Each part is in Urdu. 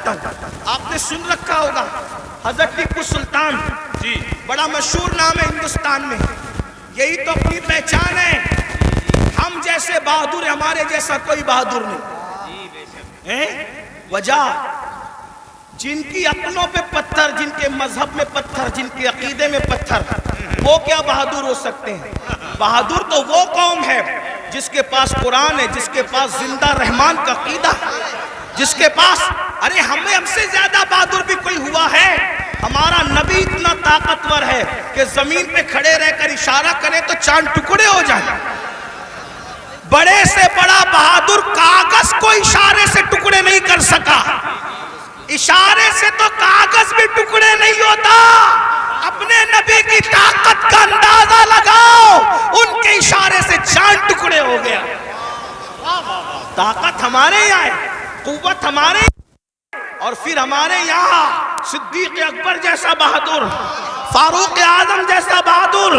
چاہتا ہوں. آپ نے سن رکھا ہوگا حضرت ٹیپو سلطان, جی بڑا مشہور نام ہے ہندوستان میں. یہی تو اپنی پہچان ہے, ہم جیسے بہادر, ہمارے جیسا کوئی بہادر نہیں. وجہ جن کی اپنوں پہ پتھر, جن کے مذہب میں پتھر, جن کے عقیدے میں پتھر, وہ کیا بہادر ہو سکتے ہیں؟ بہادر تو وہ قوم ہے جس کے پاس قرآن ہے, جس کے پاس زندہ رحمان کا عقیدہ, جس کے پاس, ارے ہم سے زیادہ بہادر بھی کوئی ہوا ہے؟ ہمارا نبی اتنا طاقتور ہے کہ زمین پہ کھڑے رہ کر اشارہ کرے تو چاند ٹکڑے ہو جائیں. بڑے سے بڑا بہادر کاغذ کو اشارے سے ٹکڑے نہیں کر سکا. اشارے سے تو کاغذ بھی ٹکڑے نہیں ہوتا. اپنے نبی کی طاقت کا اندازہ لگاؤ, ان کے اشارے سے چاند ٹکڑے ہو گیا. طاقت ہمارے یہاں ہے, قوت ہمارے یہاں, اور پھر ہمارے یہاں صدیق اکبر جیسا بہادر, فاروق اعظم جیسا بہادر,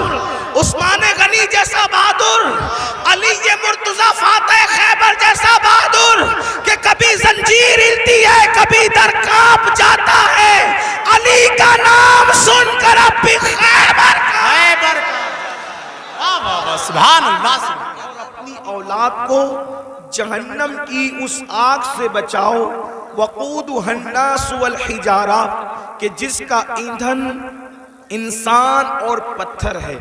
عثمان غنی جیسا بہادر, علی مرتضی فاتح خیبر جیسا بہادر, کہ کبھی زنجیر ہلتی ہے, کبھی در کانپ جاتا ہے, علی کا نام سن کر اب بھی خیبر سبحان اللہ. اور اپنی اولاد کو جہنم کی اس آگ سے بچاؤ, وقودها الناس والحجارہ, کہ جس کا ایندھن انسان اور پتھر ہے.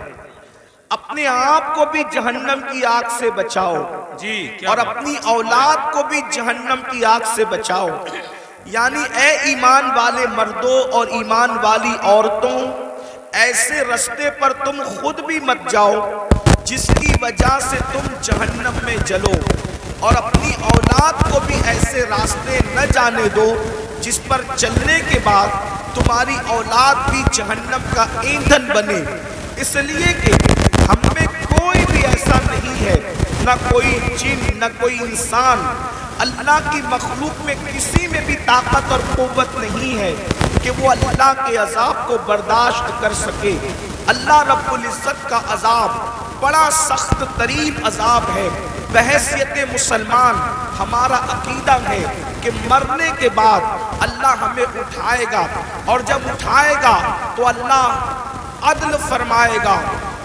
اپنے آپ کو بھی جہنم کی آگ سے بچاؤ, جی اور اپنی اولاد کو بھی جہنم کی آگ سے بچاؤ. یعنی اے ایمان والے مردوں اور ایمان والی عورتوں, ایسے رستے پر تم خود بھی مت جاؤ جس کی وجہ سے تم جہنم میں جلو, اور اپنی اولاد کو بھی ایسے راستے نہ جانے دو جس پر چلنے کے بعد تمہاری اولاد بھی جہنم کا ایندھن بنے. اس لیے کہ ہم میں کوئی بھی ایسا نہیں ہے, نہ کوئی جن نہ کوئی انسان, اللہ کی مخلوق میں کسی میں بھی طاقت اور قوت نہیں ہے کہ وہ اللہ کے عذاب کو برداشت کر سکے. اللہ رب العزت کا عذاب بڑا سخت ترین عذاب ہے. بحیثیت مسلمان ہمارا عقیدہ ہے کہ مرنے کے بعد اللہ ہمیں اٹھائے گا, اور جب اٹھائے گا تو اللہ عدل فرمائے گا,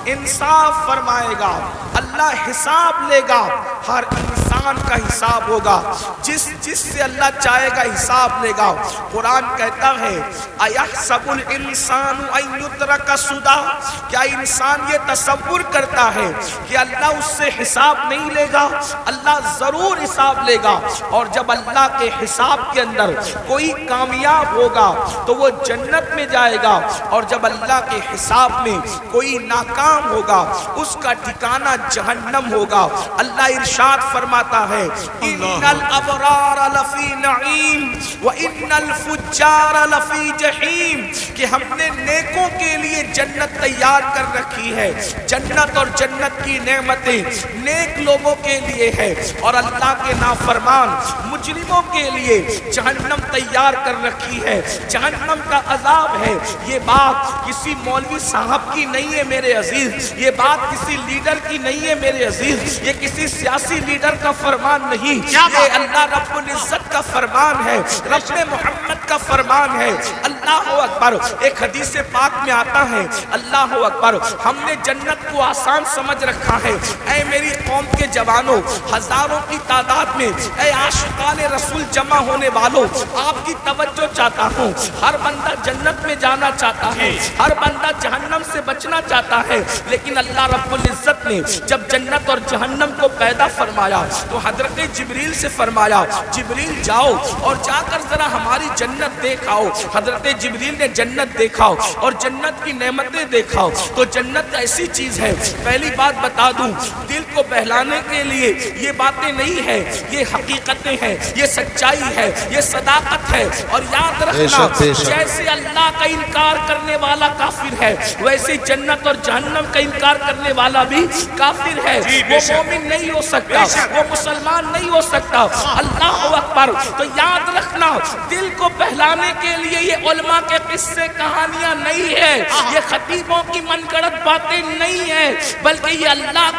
انصاف فرمائے گا, اللہ حساب لے گا, ہر انسان کا حساب ہوگا, جس سے اللہ چاہے گا حساب لے گا. قرآن کہتا ہے اَيَحْسَبُ الْإِنسَانُ أَن يُتْرَكَ سُدًى, کیا انسان یہ تصور کرتا ہے کہ اللہ اس سے حساب نہیں لے گا؟ اللہ ضرور حساب لے گا. اور جب اللہ کے حساب کے اندر کوئی کامیاب ہوگا تو وہ جنت میں جائے گا, اور جب اللہ کے حساب میں کوئی ناکام ہوگا اس کا ٹھکانہ جہنم ہوگا. اللہ ارشاد فرماتا ہے ان الابرار لفی نعیم وان الفجار لفی جحیم, کہ ہم نے نیکوں کے لیے جنت تیار کر رکھی ہے. جنت اور جنت کی نعمتیں نیک لوگوں کے لیے ہے, اور اللہ کے نافرمان مجرموں کے لیے جہنم تیار کر رکھی ہے. جہنم کا عذاب ہے. یہ بات کسی مولوی صاحب کی نہیں ہے میرے عزیز, یہ بات کسی لیڈر کی نہیں ہے میرے عزیز, یہ کسی سیاسی لیڈر کا فرمان نہیں, یہ اللہ رب العزت کا فرمان ہے, رب محمد کا فرمان ہے. اللہ اکبر. ایک حدیث پاک میں آتا ہے اللہ اکبر, ہم نے جنت کو آسان سمجھ رکھا ہے. اے میری قوم کے جوانوں, ہزاروں کی تعداد میں اے عاشقان رسول جمع ہونے والوں, آپ کی توجہ چاہتا ہوں. ہر بندہ جنت میں جانا چاہتا ہے, ہر بندہ جہنم سے بچنا چاہتا ہے, لیکن اللہ رب العزت نے جب جنت اور جہنم کو پیدا فرمایا تو حضرت جبریل سے فرمایا جبریل جاؤ اور جا کر ذرا ہماری جنت دیکھاؤ. حضرت جبریل نے جنت دیکھاؤ اور جنت کی نعمتیں دیکھاؤ. تو جنت ایسی چیز ہے, پہلی بات بتا دوں, دل کو بہلانے کے لیے یہ باتیں نہیں ہے, یہ حقیقتیں ہیں, یہ سچائی ہے, یہ صداقت ہے. اور یاد رکھنا, جیسے اللہ کا انکار کرنے والا کافر ہے ویسے جنت اور جہنم کا انکار کرنے والا بھی کافر ہے. وہ مومن نہیں ہو سکتا, وہ مسلمان نہیں ہو سکتا. اللہ اکبر. تو یاد رکھنا, دل کو بہلانے کے لیے یہ علماء کے قصے کہانیاں نہیں ہے, یہ خطیبوں کی من گڑت باتیں نہیں ہیں, بلکہ یہ اللہ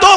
2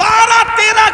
12-13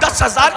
10,000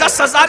10,000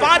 5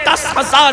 10,000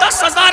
10,000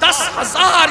10,000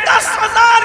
10,000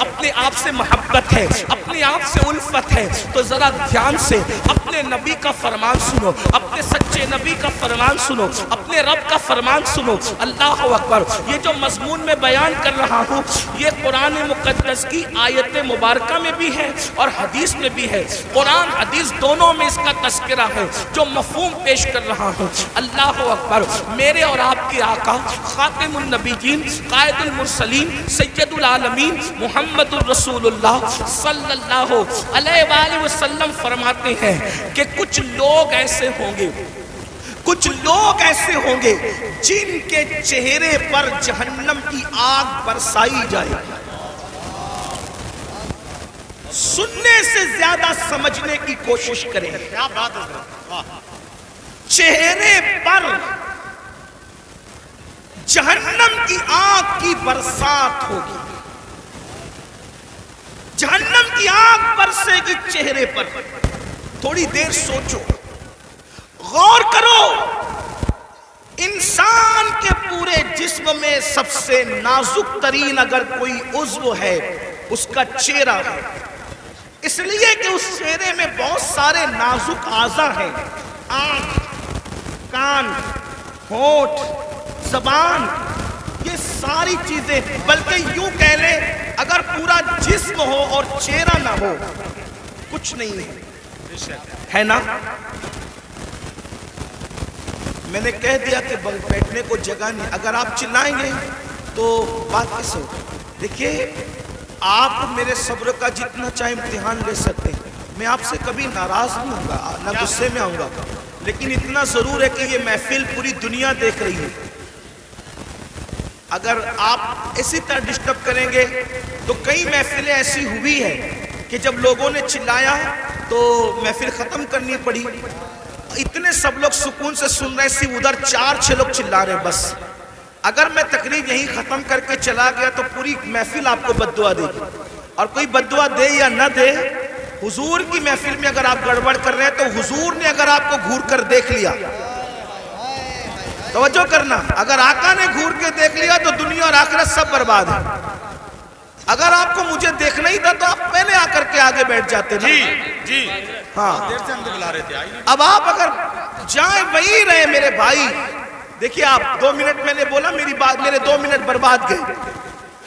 اپنے آپ سے محبت ہے، اپنے آپ سے الفت ہے، تو ذرا دھیان سے اپنے نبی کا فرمان سنو، اپنے سچے نبی کا فرمان سنو، اپنے رب کا فرمان سنو۔ اللہ اکبر۔ یہ جو مضمون میں بیان کر رہا ہوں یہ قرآن مقدس کی آیت مبارکہ میں بھی ہے اور حدیث میں بھی ہے، قرآن حدیث دونوں میں اس کا تذکرہ ہے جو مفہوم پیش کر رہا ہوں۔ اللہ اکبر۔ میرے اور آپ کے آقا خاتم النبیین، قائد المرسلین، سید العالمین محمد الرسول اللہ صلی اللہ علیہ وآلہ وسلم فرماتے ہیں کہ کچھ لوگ ایسے ہوں گے، کچھ لوگ ایسے ہوں گے جن کے چہرے پر جہنم کی آگ برسائی جائے گی۔ سننے سے زیادہ سمجھنے کی کوشش کریں۔ کیا بات ہے حضرت، واہ۔ چہرے پر جہنم کی آگ کی برسات ہوگی، جہنم کی آگ برسے گی چہرے پر۔ تھوڑی دیر سوچو، غور کرو، انسان کے پورے جسم میں سب سے نازک ترین اگر کوئی عضو ہے اس کا چہرہ ہے، اس لیے کہ اس چہرے میں بہت سارے نازک اعضاء ہیں، آنکھ، کان، ہونٹ، زبان، یہ ساری چیزیں، بلکہ یوں کہہ لیں اگر پورا جسم ہو اور چہرہ نہ ہو کچھ نہیں ہے نا۔ میں نے کہہ دیا کہ بیٹھنے کو جگہ نہیں، اگر آپ چلائیں گے تو بات کیسے ہوگی؟ دیکھیے آپ میرے صبر کا جتنا چاہے امتحان لے سکتے ہیں، میں آپ سے کبھی ناراض نہیں ہوں گا، نہ غصے میں آؤں گا، لیکن اتنا ضرور ہے کہ یہ محفل پوری دنیا دیکھ رہی ہے۔ اگر آپ اسی طرح ڈسٹرب کریں گے تو کئی محفلیں ایسی ہوئی ہے کہ جب لوگوں نے چلایا تو محفل ختم کرنی پڑی، اتنے سب لوگ سکون سے سن رہے، صرف ادھر 4-6 لوگ چلا رہے بس۔ اگر میں تقریر یہیں ختم کر کے چلا گیا تو پوری محفل آپ کو بددعا دے گی، اور کوئی بددعا دے یا نہ دے، حضور کی محفل میں اگر آپ گڑبڑ کر رہے ہیں تو حضور نے اگر آپ کو گھور کر دیکھ لیا، توجہ کرنا، اگر آقا نے گھور کے دیکھ لیا تو دنیا اور آخرت سب برباد ہے۔ اگر آپ کو مجھے دیکھنا ہی تھا تو آپ پہلے آ کر کے آگے بیٹھ جاتے نا۔ جی ہاں، دیر سے ہم تو بلا رہے تھے، آئیے۔ اب آپ اگر جائیں وہی رہے میرے بھائی، دیکھیے آپ 2 منٹ میں نے بولا، میری بات، میرے 2 منٹ برباد گئے۔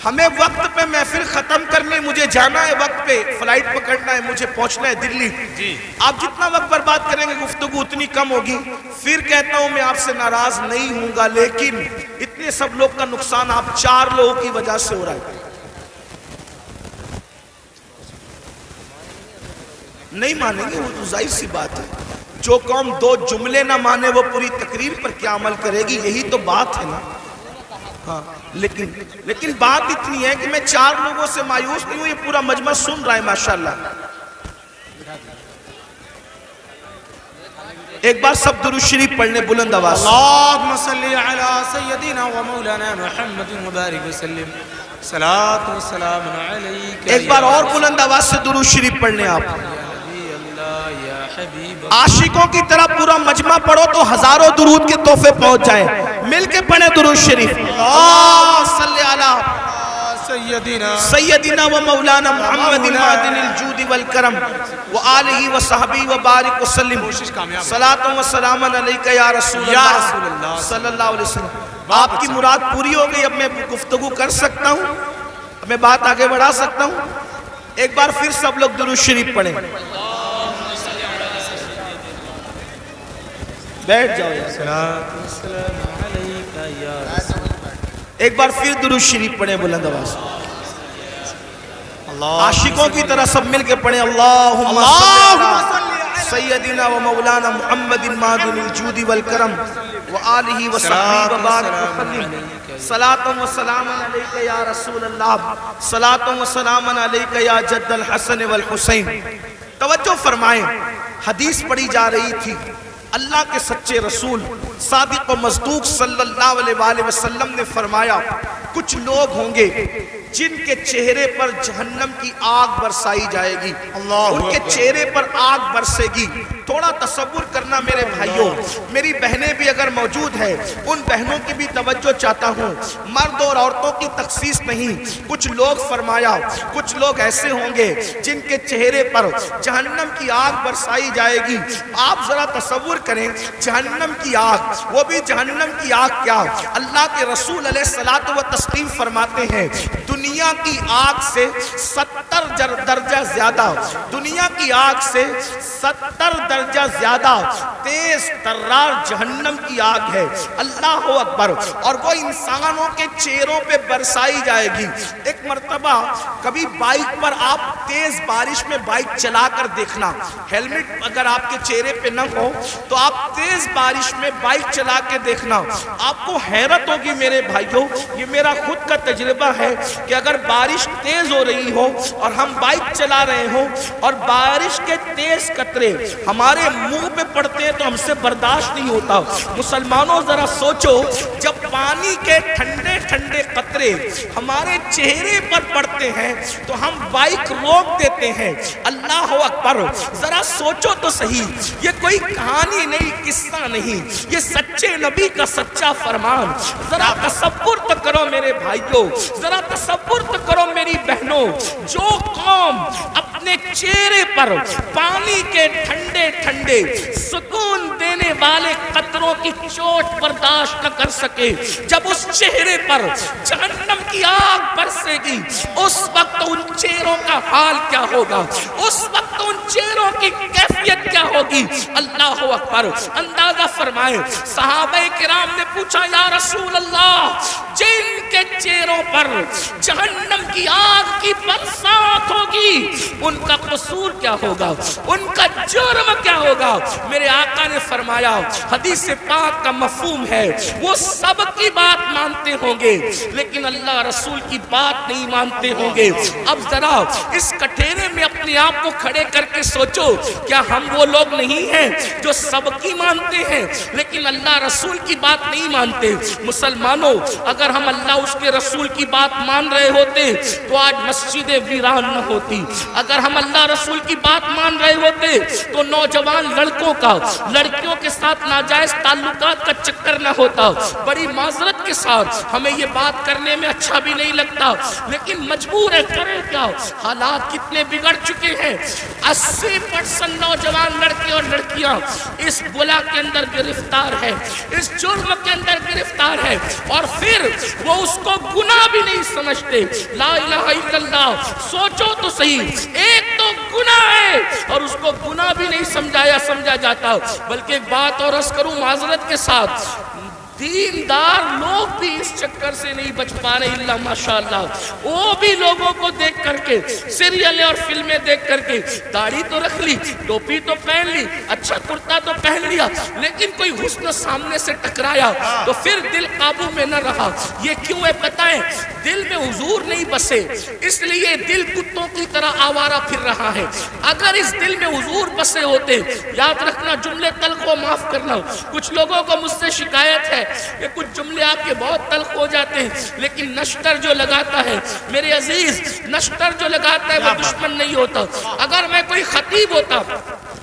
ہمیں وقت پہ محفل ختم کرنے، مجھے جانا ہے وقت پہ، فلائٹ پکڑنا ہے، مجھے پہنچنا ہے دلی۔ جی آپ جتنا وقت برباد کریں گے گفتگو اتنی کم ہوگی۔ پھر کہتا ہوں میں آپ سے ناراض نہیں ہوں گا، لیکن اتنے سب لوگ کا نقصان آپ 4 لوگوں کی وجہ سے ہو رہا ہے۔ نہیں مانیں گے، وہ تو ظاہر سی بات ہے، جو قوم 2 جملے نہ مانے وہ پوری تقریر پر کیا عمل کرے گی، یہی تو بات ہے نا۔ ہاں، لیکن بات اتنی ہے کہ میں 4 لوگوں سے مایوس نہیں ہوں، یہ پورا مجمع سن رہا ہے ماشاءاللہ۔ ایک بار سب درود شریف پڑھنے بلند آواز سے۔ اللہم صلی علی سیدنا و مولانا محمد مبارک وسلم، صلاۃ و سلام علیک۔ ایک بار اور بلند آواز سے درود شریف پڑھنے آپ۔ عاشقوں کی طرح پورا مجمع پڑھو تو ہزاروں درود کے تحفے پہنچ جائیں، مل کے پڑھیں درود شریف۔ اللہم صلی علی سیدنا و مولانا محمد معدن الجود والکرم وآلہ وصحبہ وبارک وسلم، صلاۃ و سلام علیک یا رسول اللہ صلی اللہ علیہ وسلم۔ آپ کی مراد پوری ہو گئی، اب میں گفتگو کر سکتا ہوں، اب میں بات آگے بڑھا سکتا ہوں۔ ایک بار پھر سب لوگ درود شریف پڑھیں، بیٹھ جاؤ۔ ایک بار پھر درود شریف پڑھیں بلند آواز۔ عاشقوں کی طرح سب مل کے پڑھیں، اللہم صلی علی سیدنا و مولانا محمد معدن الجود والکرم وآلہ وصحبہ وبارک وسلم، صلاۃ و سلام علیک یا رسول اللہ، صلاۃ و سلام علیک یا جد الحسن والحسین۔ توجہ فرمائیں، حدیث پڑھی جا رہی تھی، اللہ کے سچے رسول صادق و مصدوق صلی اللہ علیہ وآلہ وسلم نے فرمایا کچھ لوگ ہوں گے جن کے چہرے پر جہنم کی آگ برسائی جائے گی، ان کے چہرے پر آگ برسے گی۔ تھوڑا تصور کرنا میرے بھائیوں، میری بہنیں بھی اگر موجود ہیں ان بہنوں کی بھی توجہ چاہتا ہوں، مرد اور عورتوں کی تخصیص نہیں۔ کچھ لوگ فرمایا کچھ لوگ ایسے ہوں گے جن کے چہرے پر جہنم کی آگ برسائی جائے گی۔ آپ ذرا تصور کریں جہنم کی آگ، وہ بھی جہنم کی آگ کیا، اللہ کے رسول علیہ الصلوۃ والتسلیم فرماتے ہیں دنیا کی آگ سے 70 درجہ زیادہ، دنیا کی آگ سے 70 درجہ زیادہ تیز ترار جہنم کی آگ ہے۔ اللہ اکبر۔ اور وہ انسانوں کے چہروں پہ برسائی جائے گی۔ ایک مرتبہ کبھی بائک پر آپ تیز بارش میں بائک چلا کر دیکھنا، ہیلمٹ اگر آپ کے چہرے پہ نہ ہو تو آپ تیز بارش میں بائک چلا کے دیکھنا، آپ کو حیرت ہوگی میرے بھائیوں، یہ میرا خود کا تجربہ ہے کہ اگر بارش تیز ہو رہی ہو اور ہم بائک چلا رہے ہوں اور بارش کے تیز قطرے ہمارے منہ پہ پڑتے ہیں تو ہم سے برداشت نہیں ہوتا۔ مسلمانوں ذرا سوچو جب پانی کے ٹھنڈے ٹھنڈے قطرے ہمارے چہرے پر پڑتے ہیں تو ہم بائک روک دیتے ہیں۔ اللہ اکبر۔ ذرا سوچو تو صحیح، یہ کوئی کہانی نہیں، قصہ نہیں، یہ سچے نبی کا سچا فرمان۔ ذرا تصور تو کرو میرے بھائیوں، ذرا تصور تو کرو میری بہنوں، جو قوم اپنے چہرے پر پانی کے ٹھنڈے ٹھنڈے سکون دینے والے قطروں کی چوٹ برداشت نہ کر سکے، جب اس چہرے پر جہنم کی آگ برسے گی اس وقت ان چہروں کا حال کیا ہوگا، اس وقت ان چہروں کی کیفیت کیا ہوگی۔ اللہ اکبر۔ اندازہ فرمائے صحابہ کرام نے پوچھا یا رسول اللہ جن کے چہروں پر جہنم کی آگ کی برسات ہوگی ان کا قصور کیا ہوگا، ان کا جرم کیا ہوگا۔ میرے آقا نے فرمایا حدیث پاک کا مفہوم ہے وہ سب کی بات مانتے ہوں گے لیکن اللہ رسول کی بات نہیں مانتے ہوں گے۔ اب ذرا اس کٹھیرے میں اپنے آپ کو کھڑے کر کے سوچو، کیا ہم وہ لوگ نہیں ہیں جو سب کی مانتے ہیں لیکن اللہ رسول کی بات نہیں مانتے؟ مسلمانوں اگر ہم اللہ اس کے رسول کی بات مان رہے ہوتے تو آج مسجدیں ویران نہ ہوتی، اگر ہم اللہ رسول کی بات مان رہے ہوتے تو نوجوان لڑکوں کا لڑکیوں کے ساتھ ناجائز تعلقات کا چکر نہ ہوتا۔ بڑی معذرت کے ساتھ ہمیں یہ بات کرنے میں اچھا بھی نہیں لگتا لیکن مجبور ہے، کریں کیا، حالات کتنے بگڑ چکے ہیں۔ 80% نوجوان لڑکے اور لڑکیاں اس گناہ کے اندر گرفتار ہے، اس جرم کے اندر گرفتار ہے اور پھر وہ اس کو گناہ بھی نہیں سمجھتے۔ لا الہ الا اللہ۔ سوچو تو صحیح، ایک تو گناہ ہے اور اس کو گناہ بھی نہیں سمجھا جاتا۔ بلکہ ایک بات اور عرض کروں معذرت کے ساتھ، دیندار لوگ بھی اس چکر سے نہیں بچ پا رہے الا ماشاءاللہ۔ وہ بھی لوگوں کو دیکھ کر کے، سیریلیں اور فلمیں دیکھ کر کے داڑھی تو رکھ لی، ٹوپی تو پہن لی، اچھا کرتا تو پہن لیا، لیکن کوئی حسن سامنے سے ٹکرایا تو پھر دل قابو میں نہ رہا۔ یہ کیوں ہے بتائیں؟ دل میں حضور نہیں بسے، اس لیے دل کتوں کی طرح آوارہ پھر رہا ہے۔ اگر اس دل میں حضور بسے ہوتے، یاد رکھنا جملے تلخ کو معاف کرنا، کچھ لوگوں کو مجھ سے شکایت ہے کہ کچھ جملے آپ کے بہت تلخ ہو جاتے ہیں، لیکن نشتر جو لگاتا ہے میرے عزیز، نشتر جو لگاتا ہے وہ دشمن نہیں ہوتا۔ اگر میں کوئی خطیب ہوتا،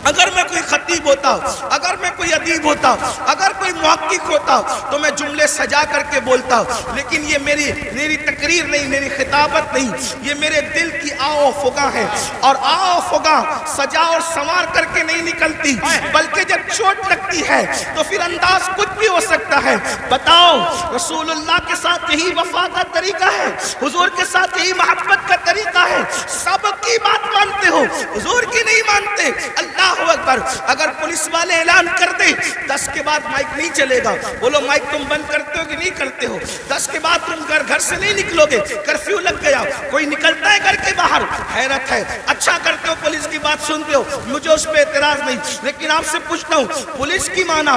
اگر میں کوئی خطیب ہوتا، اگر میں کوئی ادیب ہوتا، اگر کوئی محقق ہوتا تو میں جملے سجا کر کے بولتا، لیکن یہ میری تقریر نہیں، میری خطابت نہیں، یہ میرے دل کی آو فغاں ہے، اور آو فغاں سجا اور سنوار کر کے نہیں نکلتی، بلکہ جب چوٹ لگتی ہے تو پھر انداز کچھ بھی ہو سکتا ہے۔ بتاؤ رسول اللہ کے ساتھ یہی وفا کا طریقہ ہے، حضور کے ساتھ یہی محبت کا طریقہ ہے، سب کی بات مانتے ہو، حضور کی نہیں مانتے۔ اللہ اکبر۔ اگر پولیس والے اعلان کر دیں 10 کے بعد مائک نہیں چلے گا، بولو مائک تم بند کرتے ہو کہ نہیں کرتے ہو؟ 10 کے بعد تم گھر سے نہیں نکلو گے، کرفیو لگ گیا، کوئی نکلتا ہے گھر کے باہر؟ حیرت ہے۔ اچھا کرتے ہو پولیس کی بات سنتے ہو، مجھے اس پہ اعتراض نہیں، لیکن آپ سے پوچھتا ہوں پولیس کی مانا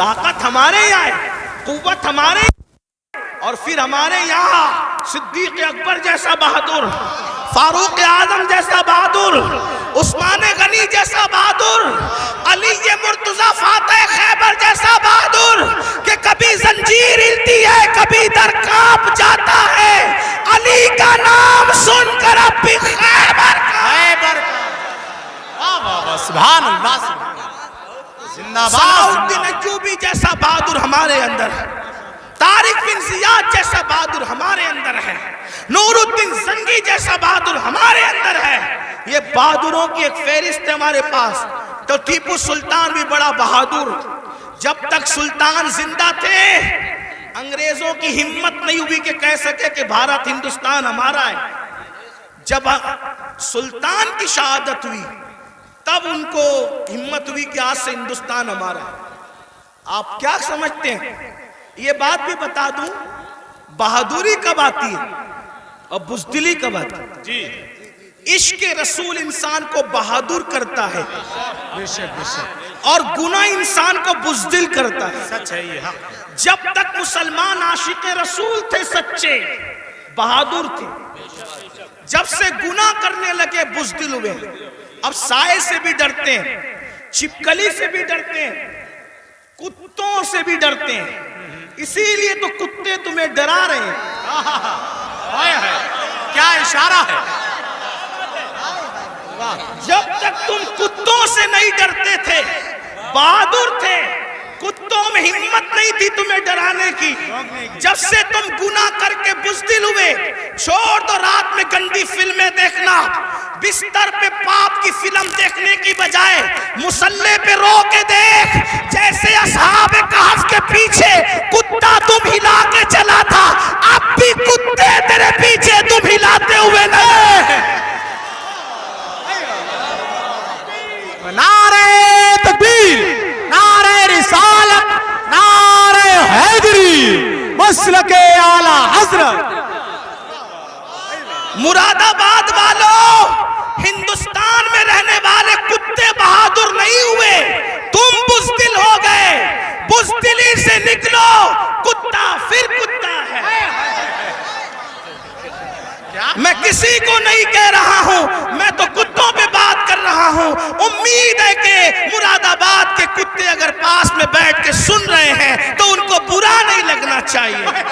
طاقت ہمارے یہاں ہے، قوت ہمارے یہاں، اور پھر ہمارے یہاں صدیق اکبر جیسا بہادر، فاروق اعظم جیسا بہادر، عثمان غنی جیسا بہادر، علی مرتضیٰ فاتح خیبر جیسا بہادر کہ کبھی زنجیر ہلتی ہے کبھی در کانپ جاتا ہے، علی کا نام سن کر اب بھی خیبر سبحان اللہ زندہ صلاح باد الدین ایوبی جیسا بہادر ہمارے اندر ہے، طارق بن زیاد جیسا بہادر ہمارے اندر ہے، نور الدین زنگی جیسا بہادر ہمارے اندر ہے۔ یہ بہادروں کی ایک فہرست ہے ہمارے پاس۔ تو ٹیپو سلطان بھی بڑا بہادر، جب تک سلطان زندہ تھے انگریزوں کی ہمت نہیں ہوئی کہ کہہ سکے کہ بھارت ہندوستان ہمارا ہے۔ جب سلطان کی شہادت ہوئی تب ان کو ہمت ہوئی کہ آج سے ہندوستان ہمارا ہے۔ آپ کیا سمجھتے ہیں؟ یہ بات بھی بتا دوں، بہادری کب آتی ہے اور بزدلی کب آتی ہے؟ جی عشق رسول انسان کو بہادر کرتا ہے بے شک بے شک اور گناہ انسان کو بزدل کرتا ہے۔ سچ ہے یہ حق جب تک مسلمان عاشق رسول تھے سچے بہادر تھے، جب سے گناہ کرنے لگے بزدل ہوئے۔ اب سائے سے بھی ڈرتے ہیں، چھپکلی سے بھی ڈرتے ہیں، کتوں سے بھی ڈرتے ہیں، اسی لیے تو کتے تمہیں ڈرا رہے ہیں۔ کیا اشارہ ہے جب تک تم کتوں سے نہیں ڈرتے تھے بہادر تھے، کتوں میں ہمت نہیں تھی تمہیں ڈرانے کی۔ جب سے تم گناہ کر کے بزدل ہوئے، چھوڑ دو رات میں گندی فلمیں دیکھنا، بستر پہ پاپ کی فلم دیکھنے کی بجائے مصلے پہ رو کے دیکھ، جیسے اصحاب کہف کے پیچھے کتا تم ہلا کے چلا تھا، اب بھی کتے تیرے پیچھے تم ہلاتے ہوئے نہیں۔ نعرہ تکبیر، نعرہ رسالت، نعرہ حیدری، مسلک اعلی حضرت۔ مراد آباد والوں، ہندوستان میں رہنے والے کتے بہادر نہیں ہوئے، تم بزدل ہو گئے۔ بزدلی سے نکلو، کتا پھر کتا ہے۔ میں کسی کو نہیں کہہ رہا ہوں، میں تو کتوں پہ بات کر رہا ہوں۔ امید ہے کہ مراد آباد کے کتے اگر پاس میں بیٹھ کے سن رہے ہیں تو ان کو برا نہیں لگنا چاہیے۔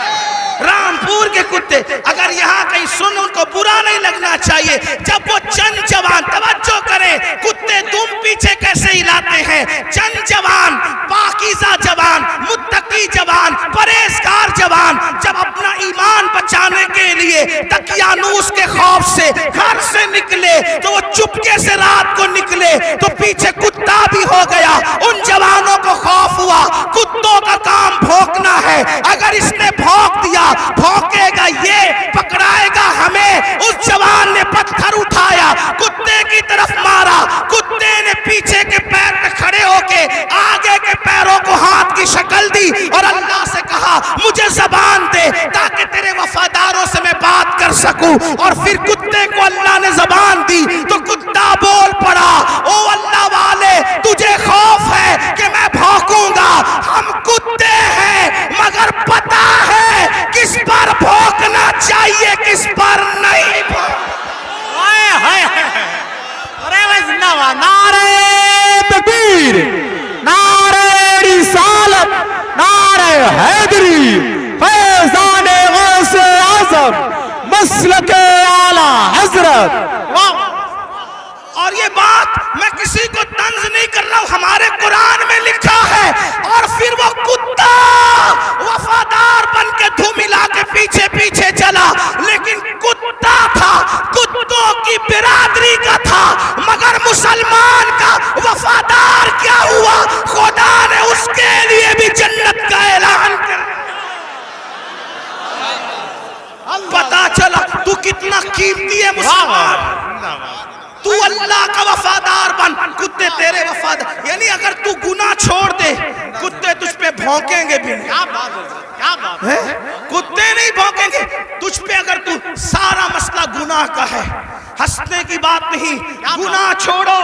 رامپور کے کتے اگر یہاں کہیں سن، ان کو برا نہیں لگنا چاہیے۔ جب وہ چند جوان، توجہ کریں کتے تم پیچھے کیسے ہلاتے ہیں، چند جوان، پاکیزہ جوان، متقی جوان، پرہیزگار جوان جب اپنا ایمان بچانے کے لیے دقیانوس کے خوف سے گھر سے نکلے تو وہ چپکے سے رات کو نکلے تو پیچھے کتا بھی ہو گیا۔ ان جوانوں کو خوف ہوا، کتوں کا کام بھونکنا ہے، اگر اس نے بھونک دیا بھونکے گا یہ، پکڑائے گا ہمیں۔ اس جوان نے پتھر اٹھایا، کتے کی طرف مارا، کتے نے پیچھے کے پیر پہ کھڑے ہو کے آگے کے پیروں کو ہاتھ کی شکل دی اور اللہ سے کہا مجھے زبان دے تاکہ تیرے وفاداروں سے میں بات کر سکوں۔ اور پھر کتے کو اللہ نے زبان دی تو کتا بول پڑا، او اللہ والے تجھے خوف ہے کہ میں بھونکوں گا، ہم کتے ہیں مگر پتا ہے کس پر بھونکنا چاہیے کس پر نہیں۔ ارے بھائی زندہ باد، نعرہ تکبیر، نعرہ رسالت، نعرہ حیدری، فیضان غوث اعظم، مسلک اعلی حضرت۔ اور یہ بات میں کسی کو طنز نہیں کر رہا ہوں، ہمارے قرآن میں لکھا ہے۔ اور پھر وہ کتا وفادار بن کے دھوم ملا کے پیچھے پیچھے چلا، لیکن کتا تھا، کتوں کی برادری کا تھا، مگر مسلمان کا وفادار کیا ہوا، خدا نے اس کے لیے بھی جنت کا اعلان کر دیا۔ پتا چلا تو کتنا قیمتی ہے مسلمان، تو اللہ کا وفادار بن، کتے تیرے وفادار۔ یعنی اگر تو گناہ چھوڑ دے کتے تجھ پہ بھونکیں گے بھی نہیں۔ کیا بات ہے، کیا بات ہے۔ کتے نہیں بھونکیں گے تجھ پہ اگر تو سارا مسئلہ گناہ کا ہے، ہنسنے کی بات نہیں، گناہ چھوڑو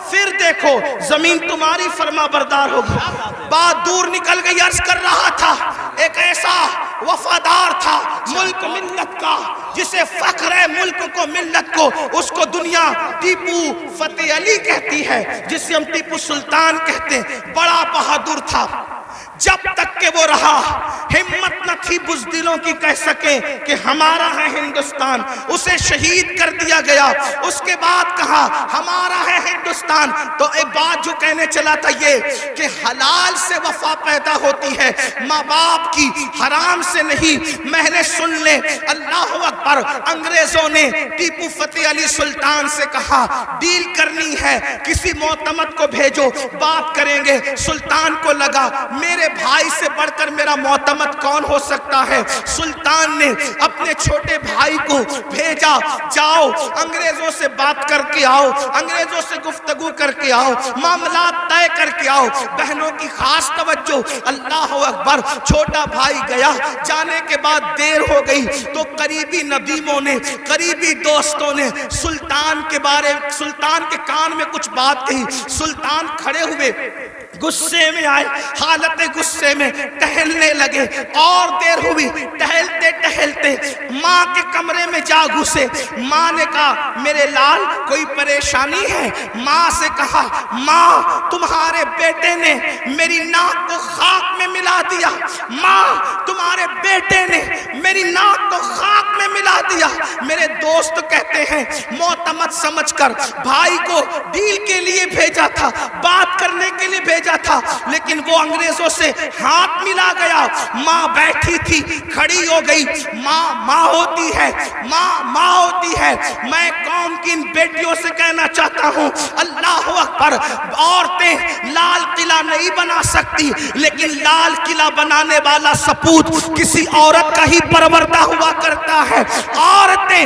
پھر دیکھو زمین تمہاری فرما بردار ہوگی۔ بات دور نکل گئی، عرض کر رہا تھا ایک ایسا وفادار تھا ملک ملت کا جسے فخر ہے ملک کو ملت کو، اس کو دنیا ٹیپو فتح علی کہتی ہے، جسے ہم ٹیپو سلطان کہتے ہیں۔ بڑا بہادر تھا، جب تک کہ وہ رہا ہمت نہ تھی بزدلوں کی کہہ سکیں کہ ہمارا ہے ہندوستان۔ اسے شہید کر دیا گیا، اس کے بعد کہا ہمارا ہے ہندوستان۔ تو ایک بات جو کہنے چلا تھا یہ کہ حلال سے وفا پیدا ہوتی ہے، ماں باپ کی، حرام سے نہیں۔ میں نے سن لے، اللہ اکبر، انگریزوں نے ٹیپو فتح علی سلطان سے کہا ڈیل کرنی ہے، کسی معتمد کو بھیجو، بات کریں گے۔ سلطان کو لگا میرے بھائی سے بڑھ کر میرا معتمد کون ہو سکتا ہے۔ سلطان نے اپنے چھوٹے بھائی کو بھیجا، جاؤ انگریزوں سے بات کر کے آؤ، انگریزوں سے گفتگو کر کے آؤ، معاملات طے کر کے آؤ۔ بہنوں کی خاص توجہ، اللہ اکبر۔ چھوٹا بھائی گیا، جانے کے بعد دیر ہو گئی تو قریبی ندیموں نے، قریبی دوستوں نے سلطان کے کان میں کچھ بات کہی۔ سلطان کھڑے ہوئے، غصے میں آئے، حالت غصے میں ٹہلنے لگے، اور دیر ہوئی، ٹہلتے ٹہلتے ماں کے کمرے میں جا گھسے۔ ماں نے کہا میرے لال کوئی پریشانی ہے؟ ماں سے کہا ماں تمہارے بیٹے نے میری ناک کو خاک میں ملا دیا، ماں تمہارے بیٹے نے میری ناک کو خاک میں ملا دیا۔ میرے دوست کہتے ہیں معتمد سمجھ کر بھائی کو ڈیل کے لیے بھیجا تھا، بات کرنے کے لیے بھیجا تھا، لیکن وہ انگریزوں سے ہاتھ ملا گیا۔ ماں بیٹھی تھی، کھڑی ہو گئی۔ ماں ہوتی ہے، ماں ہوتی ہے۔ میں قوم کی ان بیٹیوں سے کہنا چاہتا ہوں اللہ اکبر، عورتیں لال قلعہ نہیں بنا سکتی، لیکن لال قلعہ بنانے والا سپوت کسی عورت کا ہی پروردہ ہوا کرتا ہے۔ عورتیں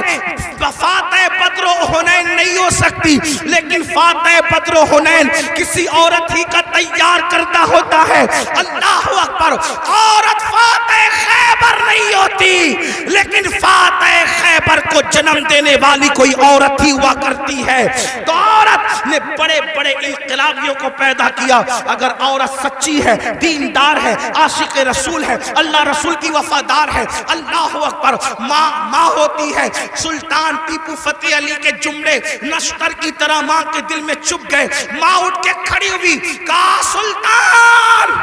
فاتح بدر و حنین نہیں ہو سکتی، لیکن فاتح بدر و حنین کسی عورت ہی کا تیار کرتا ہوتا ہے۔ اللہ اکبر، عورت فاتح خیبر نہیں ہوتی، لیکن فاتح خیبر کو جنم دینے والی کوئی عورت ہی ہوا کرتی ہے۔ تو عورت نے بڑے بڑے انقلابیوں کو پیدا کیا۔ اگر عورت سچی ہے، دیندار ہے، عاشق رسول ہے، اللہ رسول کی وفادار ہے، اللہ اکبر، ماں ہوتی ہے۔ سلطان ٹیپو فتح علی کے جملے نشتر کی طرح ماں کے دل میں چپ گئے۔ ماں اٹھ کے کھڑی ہوئی، کہا سلطان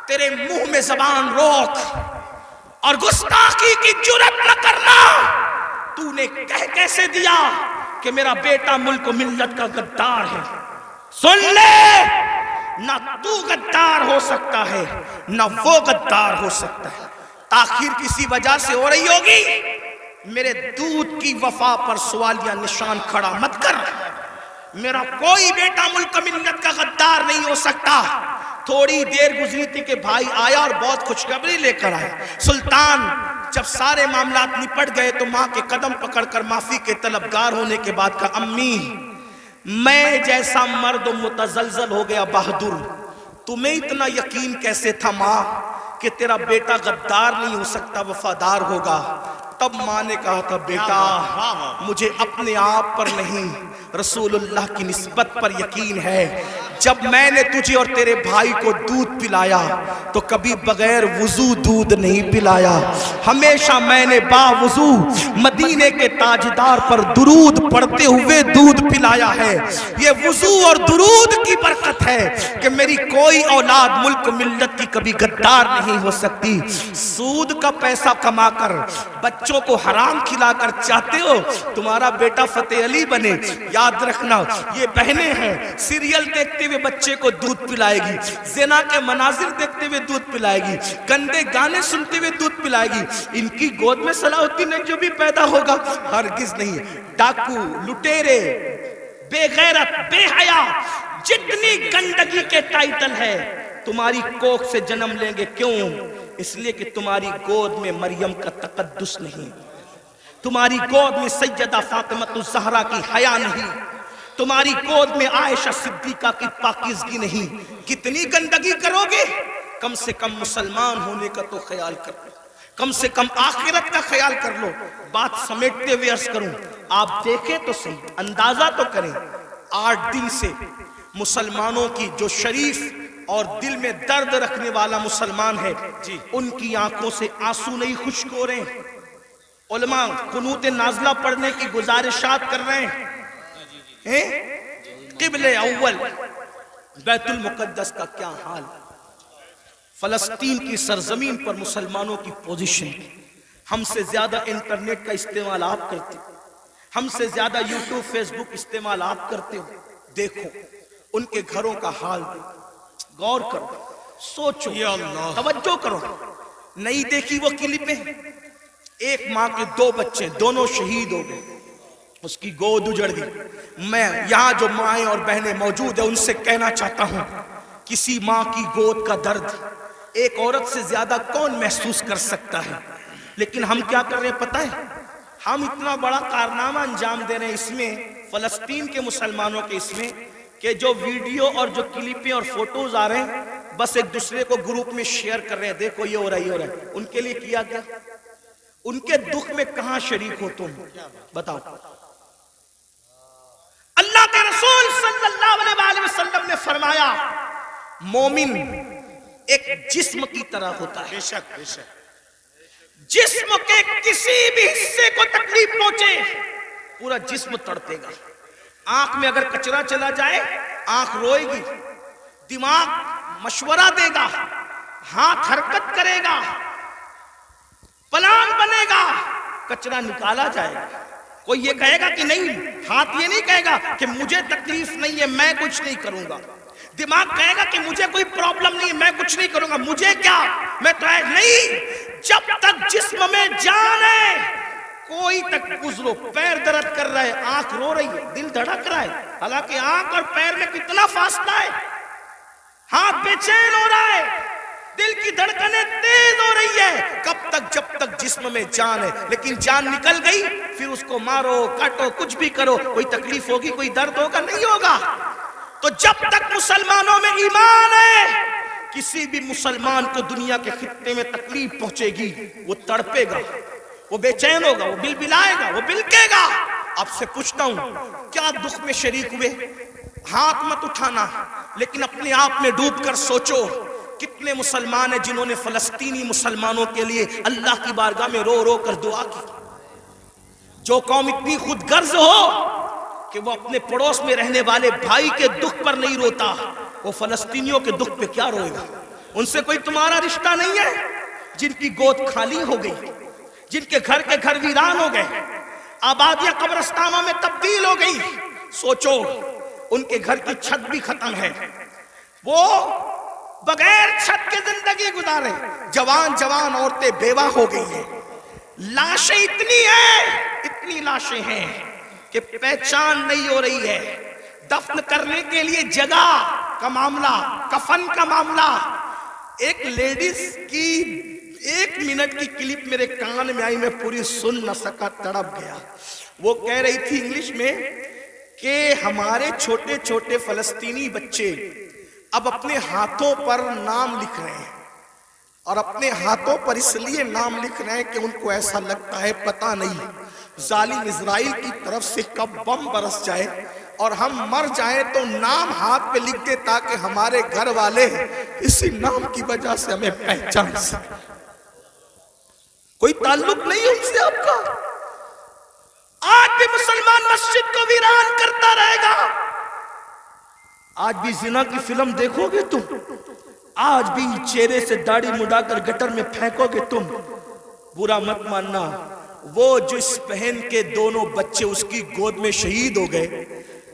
تیرے منہ میں زبان روک اور گستاخی کی جرات نہ کرنا۔ تو نے کہہ کیسے دیا کہ میرا بیٹا ملک و ملت کا غدار ہے؟ سن لے، نہ تو غدار ہو سکتا ہے نہ وہ غدار ہو سکتا ہے۔ تاخیر کسی وجہ سے ہو رہی ہوگی، میرے دودھ کی وفا پر سوالیہ نشان کھڑا مت کر۔ میرا کوئی بیٹا ملک ملت کا غدار نہیں ہو سکتا۔ تھوڑی دیر گزری تھی کہ بھائی آیا اور بہت خوشخبری لے کر آیا۔ سلطان جب سارے معاملات نپٹ گئے تو ماں کے قدم پکڑ کر معافی کے طلبگار ہونے کے بعد کہا امی میں جیسا مرد متزلزل ہو گیا بہادر، تمہیں اتنا یقین کیسے تھا ماں کہ تیرا بیٹا غدار نہیں ہو سکتا، وفادار ہوگا؟ تب ماں نے کہا تھا بیٹا مجھے اپنے آپ پر نہیں رسول اللہ کی نسبت پر یقین ہے۔ جب میں نے تجھے اور تیرے بھائی کو دودھ پلایا تو کبھی بغیر وضو دودھ نہیں پلایا، ہمیشہ میں نے باوضو مدینے کے تاجدار پر درود پڑھتے ہوئے دودھ پلایا ہے۔ یہ وضو اور درود کی برکت ہے کہ میری کوئی اولاد ملک ملت کی کبھی غدار نہیں ہو سکتی۔ سود کا پیسہ کما کر بچوں کو حرام کھلا کر چاہتے ہو تمہارا بیٹا فتح علی بنے؟ یاد رکھنا یہ بہنیں ہیں، سیریل دیکھتے ہوئے بچے کو دودھ پلائے گی، زنا کے مناظر دیکھتے ہوئے دودھ پلائے گی، گندے گانے سنتے ہوئے دودھ پلائے گی۔ ان کی گود میں صلاح الدین جو بھی پیدا ہوگا ہرگز نہیں۔ ڈاکو، لٹیرے، بے غیرت، بے حیا، جتنی گندگی کے ٹائٹل ہے تمہاری کوکھ سے جنم لیں گے۔ کیوں؟ اس لیے کہ تمہاری گود میں مریم کا تقدس نہیں، تمہاری گود میں سیدہ فاطمہ الزہرا کی حیا نہیں، تمہاری گود میں عائشہ صدیقہ کی پاکیزگی نہیں۔ کتنی گندگی کرو گے؟ کم سے کم مسلمان ہونے کا تو خیال کر لو، کم سے کم آخرت کا خیال کر لو۔ بات سمیٹتے ہوئے عرض کروں، آپ دیکھیں تو صحیح، اندازہ تو کریں، 8 دن سے مسلمانوں کی جو شریف اور دل میں درد رکھنے والا مسلمان ہے ان کی آنکھوں سے آنسو نہیں خشک ہو رہے ہیں۔ علماء قنوت نازلہ پڑھنے کی گزارشات کر رہے ہیں۔ قبل اول بیت المقدس کا کیا حال، فلسطین کی سرزمین پر مسلمانوں کی پوزیشن، ہم سے زیادہ انٹرنیٹ کا استعمال آپ کرتے ہو، ہم سے زیادہ یوٹیوب فیس بک استعمال آپ کرتے ہو، دیکھو ان کے گھروں کا حال، غور کرو، سوچو، توجہ کرو۔ نہیں دیکھی وہ کلپیں، ایک ماں کے 2 بچے دونوں شہید ہو گئے، اس کی گود اجڑ گئی۔ میں یہاں جو مائیں اور بہنیں موجود ہیں ان سے کہنا چاہتا ہوں، کسی ماں کی گود کا درد ایک عورت سے زیادہ کون محسوس کر سکتا ہے؟ لیکن ہم کیا کر رہے ہیں پتہ ہے؟ ہم اتنا بڑا کارنامہ انجام دے رہے ہیں اس میں، فلسطین کے مسلمانوں کے اس میں، کہ جو ویڈیو اور جو کلپیں اور فوٹوز آ رہے ہیں بس ایک دوسرے کو گروپ میں شیئر کر رہے ہیں، دیکھو یہ ہو رہا ہے، یہ ہو رہا ہے۔ ان کے لیے کیا گیا؟ ان کے دکھ میں کہاں شریک ہو تم؟ بتاؤ۔ اللہ کے رسول صلی اللہ علیہ وسلم نے فرمایا مومن ایک جسم کی طرح ہوتا ہے، جسم کے کسی بھی حصے کو تکلیف پہنچے پورا جسم تڑپے گا۔ آنکھ میں اگر کچرا چلا جائے آنکھ روئے گی، دماغ مشورہ دے گا، ہاتھ حرکت کرے گا، پلان بنے گا، کچرا نکالا جائے گا۔ کوئی یہ کہے گا کہ نہیں، ہاتھ یہ نہیں کہے گا کہ مجھے تکلیف نہیں ہے میں کچھ نہیں کروں گا، دماغ کہے گا کہ مجھے کوئی پرابلم نہیں ہے میں کچھ نہیں کروں گا، مجھے کیا، میں تو نہیں۔ جب تک جسم میں جان ہے کوئی تک گزرو، پیر درد کر رہا ہے، آنکھ رو رہی ہے، دل دھڑک رہا ہے، حالانکہ آنکھ اور پیر میں کتنا فاصلہ ہے، ہاتھ بے چین ہو رہا ہے، دل کی دھڑکنیں تیز ہو رہی ہے، کب تک؟ جب تک جسم میں جان ہے۔ لیکن جان نکل گئی پھر اس کو مارو کاٹو کچھ بھی کرو، کوئی تکلیف ہوگی، کوئی درد ہوگا؟ نہیں ہوگا۔ تو جب تک مسلمانوں میں ایمان ہے کسی بھی مسلمان کو دنیا کے خطے میں تکلیف پہنچے گی وہ تڑپے گا، وہ بے چین ہوگا، وہ بلبلائے گا، وہ بلکے گا۔ آپ سے پوچھتا ہوں کیا دکھ میں شریک ہوئے؟ ہاتھ مت اٹھانا، لیکن اپنے آپ میں ڈوب کر سوچو کتنے مسلمان ہیں جنہوں نے فلسطینی مسلمانوں کے لیے اللہ کی بارگاہ میں رو رو کر دعا کی۔ جو قوم اتنی خود غرض ہو کہ وہ اپنے پڑوس میں رہنے والے بھائی کے دکھ پر نہیں روتا، وہ فلسطینیوں کے دکھ پہ کیا روئے گا؟ ان سے کوئی تمہارا رشتہ نہیں ہے؟ جن کی گود خالی ہو گئی، جن کے گھر ویران ہو گئے، آبادیاں قبرستانوں میں تبدیل ہو گئی، سوچو ان کے گھر کی چھت بھی ختم ہے، وہ بغیر چھت کے زندگی گزارے، جوان عورتیں بیوہ ہو گئی ہیں، لاشیں اتنی لاشیں ہیں کہ پہچان نہیں ہو رہی ہے، دفن کرنے کے لیے جگہ کا معاملہ، کفن کا معاملہ۔ ایک لیڈیز کی 1 منٹ کی کلپ میرے کان میں آئی، میں پوری سن نہ سکا، تڑپ گیا۔ وہ کہہ رہی تھی انگلش میں کہ ہمارے چھوٹے چھوٹے فلسطینی بچے اب اپنے ہاتھوں پر نام لکھ رہے ہیں، اور اپنے ہاتھوں پر اس لیے نام لکھ رہے ہیں کہ ان کو ایسا لگتا ہے پتہ نہیں ظالم اسرائیل کی طرف سے کب بم برس جائے اور ہم مر جائیں تو نام ہاتھ پہ لکھ دے تاکہ ہمارے گھر والے اسی نام کی وجہ سے ہمیں پہچان سکیں۔ کوئی تعلق نہیں ان سے آپ کا۔ آج بھی مسلمان مسجد کو ویران کرتا رہے گا، آج بھی زنا کی فلم دیکھو گے تم، آج بھی چہرے سے داڑھی مڈا کر گٹر میں پھینکو گے تم۔ برا مت ماننا، وہ جس بہن کے دونوں بچے اس کی گود میں شہید ہو گئے،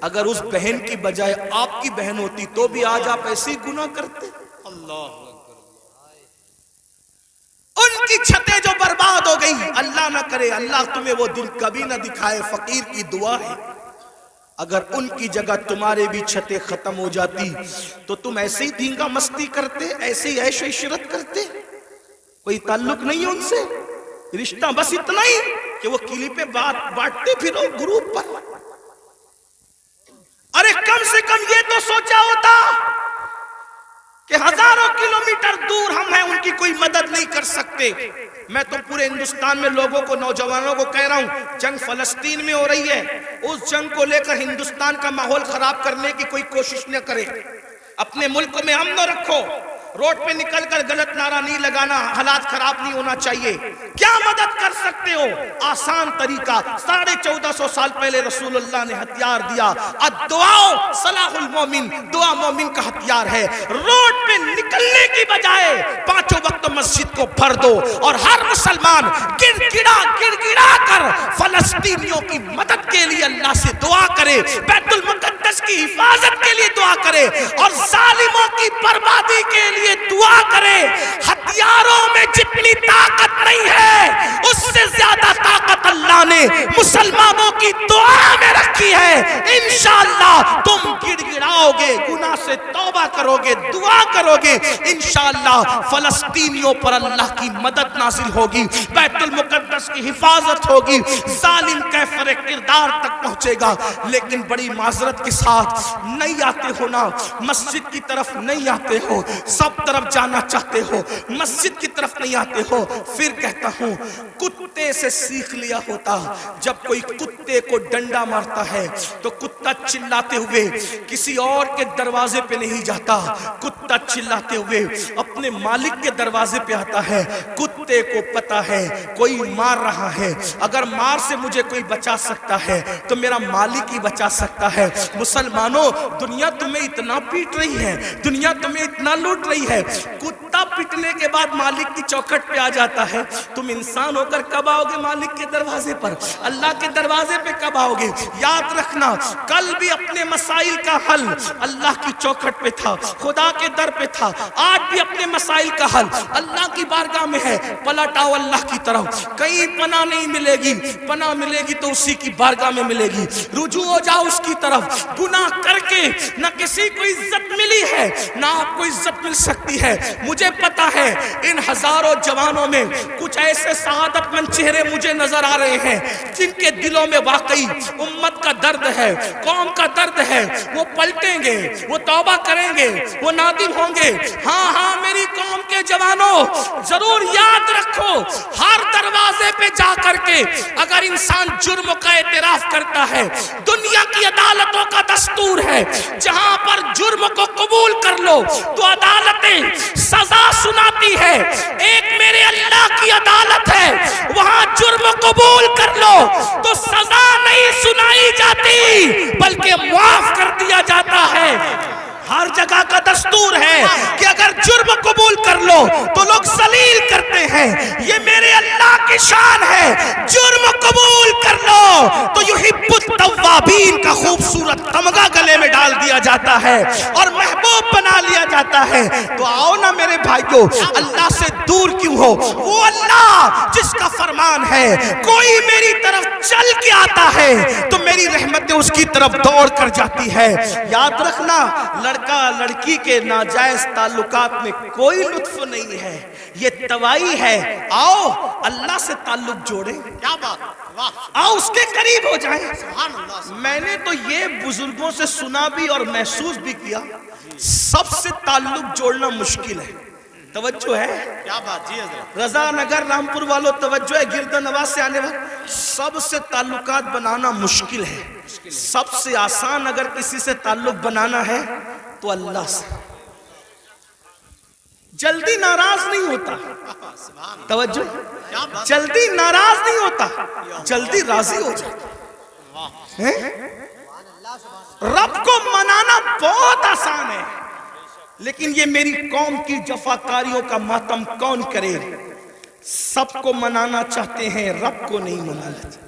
اگر اس بہن کی بجائے آپ کی بہن ہوتی تو بھی آج آپ ایسے ہی گناہ کرتے۔ اللہ ان کی چھتیں جو برباد ہو گئی، اللہ نہ کرے اللہ تمہیں وہ دن کبھی نہ دکھائے، فقیر کی دعا ہے، اگر ان کی جگہ تمہارے بھی چھتیں ختم ہو جاتی تو تم ایسے ہی دھینگا مستی کرتے، ایسے ہی عیش و عشرت کرتے۔ کوئی تعلق نہیں ہے ان سے، رشتہ بس اتنا ہی کہ وہ کلپیں بانٹتے پھرو گروپ پر۔ ارے کم سے کم یہ تو سوچا ہوتا کہ ہزاروں کلومیٹر دور ہم ہیں، ان کی کوئی کوئی مدد نہیں کر سکتے. میں تو پورے ہندوستان میں لوگوں کو, نوجوانوں کو کہہ رہا ہوں, جنگ فلسطین میں ہو رہی ہے, اس جنگ کو لے کر ہندوستان کا ماحول خراب کرنے کی کوئی کوشش نہ کرے. اپنے ملک میں امن رکھو. روڈ پہ نکل کر غلط نعرہ نہیں لگانا, حالات خراب نہیں ہونا چاہیے. کیا مدد کر سکتے ہو؟ آسان طریقہ, 1450 سال پہلے رسول اللہ نے ہتھیار دیا. الدعاء صلاح المومن, دعا مومن کا ہتھیار ہے. روڈ پہ نکلنے کی بجائے 5 وقت مسجد کو بھر دو, اور ہر مسلمان گڑ گڑا کر فلسطینیوں کی مدد کے لیے اللہ سے دعا کرے, بیت المقدس کی حفاظت کے لیے دعا کرے, اور ظالموں کی بربادی کے لیے دعا کرے. ہتھیاروں میں جتنی طاقت نہیں ہے, اس سے زیادہ طاقت اللہ نے مسلمانوں کی دعا میں رکھی ہے. انشاءاللہ تم گڑ گڑاؤ گے, گناہ سے توبہ کرو گے, دعا کرو گے, انشاءاللہ فلسطینیوں پر اللہ کی مدد نازل ہوگی, بیت المقدس کی حفاظت ہوگی, ظالم کیفر کردار تک پہنچے گا. لیکن بڑی معذرت کے ساتھ نہیں آتے ہو نا, مسجد کی طرف نہیں آتے ہو, سب طرف جانا چاہتے ہو, مسجد کی طرف نہیں آتے ہو. پھر کہتا ہوں, کتے سے سیکھ لیا ہوتا. جب کوئی کتے کو ڈنڈا مارتا ہے تو کتا چلاتے ہوئے کسی اور کے دروازے پہ نہیں جاتا, کتا چلاتے ہوئے اپنے مالک کے دروازے پہ آتا ہے. کتے کو پتا ہے کوئی مار رہا ہے, اگر مار سے مجھے کوئی بچا سکتا ہے تو میرا مالک ہی بچا سکتا ہے. مسلمانوں, دنیا تمہیں اتنا پیٹ رہی ہے, دنیا تمہیں اتنا لوٹ رہی ہے, کتا پٹنے کے بعد مالک کی چوکھٹ پہ آ جاتا ہے. تم انسان ہو کر کب آؤ گے مالک کے دروازے پر, اللہ کے دروازے پہ کب آؤ گے؟ یاد رکھنا, کل بھی اپنے مسائل کا حل اللہ کی چوکھٹ پہ تھا, خدا کے در پہ تھا. آج بھی اپنے مسائل کا حل اللہ کی بارگاہ میں ہے. پلٹ آؤ اللہ کی طرف. کہیں پناہ نہیں ملے گی, پناہ ملے گی تو اسی کی بارگاہ میں ملے گی. رجوع ہو جاؤ اس کی طرف. گناہ کر کے نہ کسی کو عزت ملی ہے, نہ آپ کو عزت مل سکتی ہے. مجھے پتا ہے ان ہزاروں جوانوں میں کچھ ایسے سعادت مند چہرے مجھے نظر آ رہے ہیں جن کے دلوں میں واقعی امت کا درد ہے, قوم کا درد ہے. وہ پلٹیں گے, وہ توبہ کریں گے, وہ نادم ہوں گے. ہاں میری قوم کے جوانوں, ضرور یاد رکھو, ہر دروازے پہ جا کر کے اگر انسان جرم کا اعتراف کرتا ہے, دنیا کی عدالتوں کا دستور ہے جہاں پر جرم کو قبول کر لو تو عدالتیں سزا سناتی ہے. ایک میرے اللہ کی عدالت ہے, وہاں جرم قبول کر لو تو سزا نہیں سنائی جاتی بلکہ معاف کر دیا جاتا ہے. ہر جگہ کا دستور ہے کہ اگر جرم قبول کر لو تو لوگ ذلیل کرتے ہیں. یہ میرے اللہ کی شان ہے, جرم قبول کر لو تو یحب التوابین کا خوبصورت تمغہ گلے میں ڈال دیا جاتا ہے اور محبوب بنا لیا جاتا ہے. تو آؤ نا میرے بھائیو, اللہ سے دور کیوں ہو؟ وہ اللہ جس کا فرمان ہے کوئی میری طرف چل کے آتا ہے تو میری رحمتیں اس کی طرف دوڑ کر جاتی ہے. یاد رکھنا, لڑکا لڑکی کے ناجائز تعلقات میں کوئی لطف نہیں ہے, یہ توائی ہے. آؤ اللہ سے تعلق جوڑیں, کیا بات, واہ, آؤ اس کے قریب ہو جائیں. سبحان اللہ. میں نے تو یہ بزرگوں سے سنا بھی اور محسوس بھی کیا, سب سے تعلق جوڑنا مشکل ہے. توجہ ہے, کیا بات جی حضرت. رضا نگر رامپور والوں توجہ ہے, گرد نواز سے آنے والے, سب سے تعلقات بنانا مشکل ہے. سب سے آسان اگر کسی سے تعلق بنانا ہے تو اللہ سے. جلدی ناراض نہیں ہوتا, توجہ, جلدی ناراض نہیں ہوتا, جلدی راضی ہو جاتا. رب کو منانا بہت آسان ہے, لیکن یہ میری قوم کی جفاکاریوں کا ماتم کون کرے؟ سب کو منانا چاہتے ہیں, رب کو نہیں منانا چاہتے,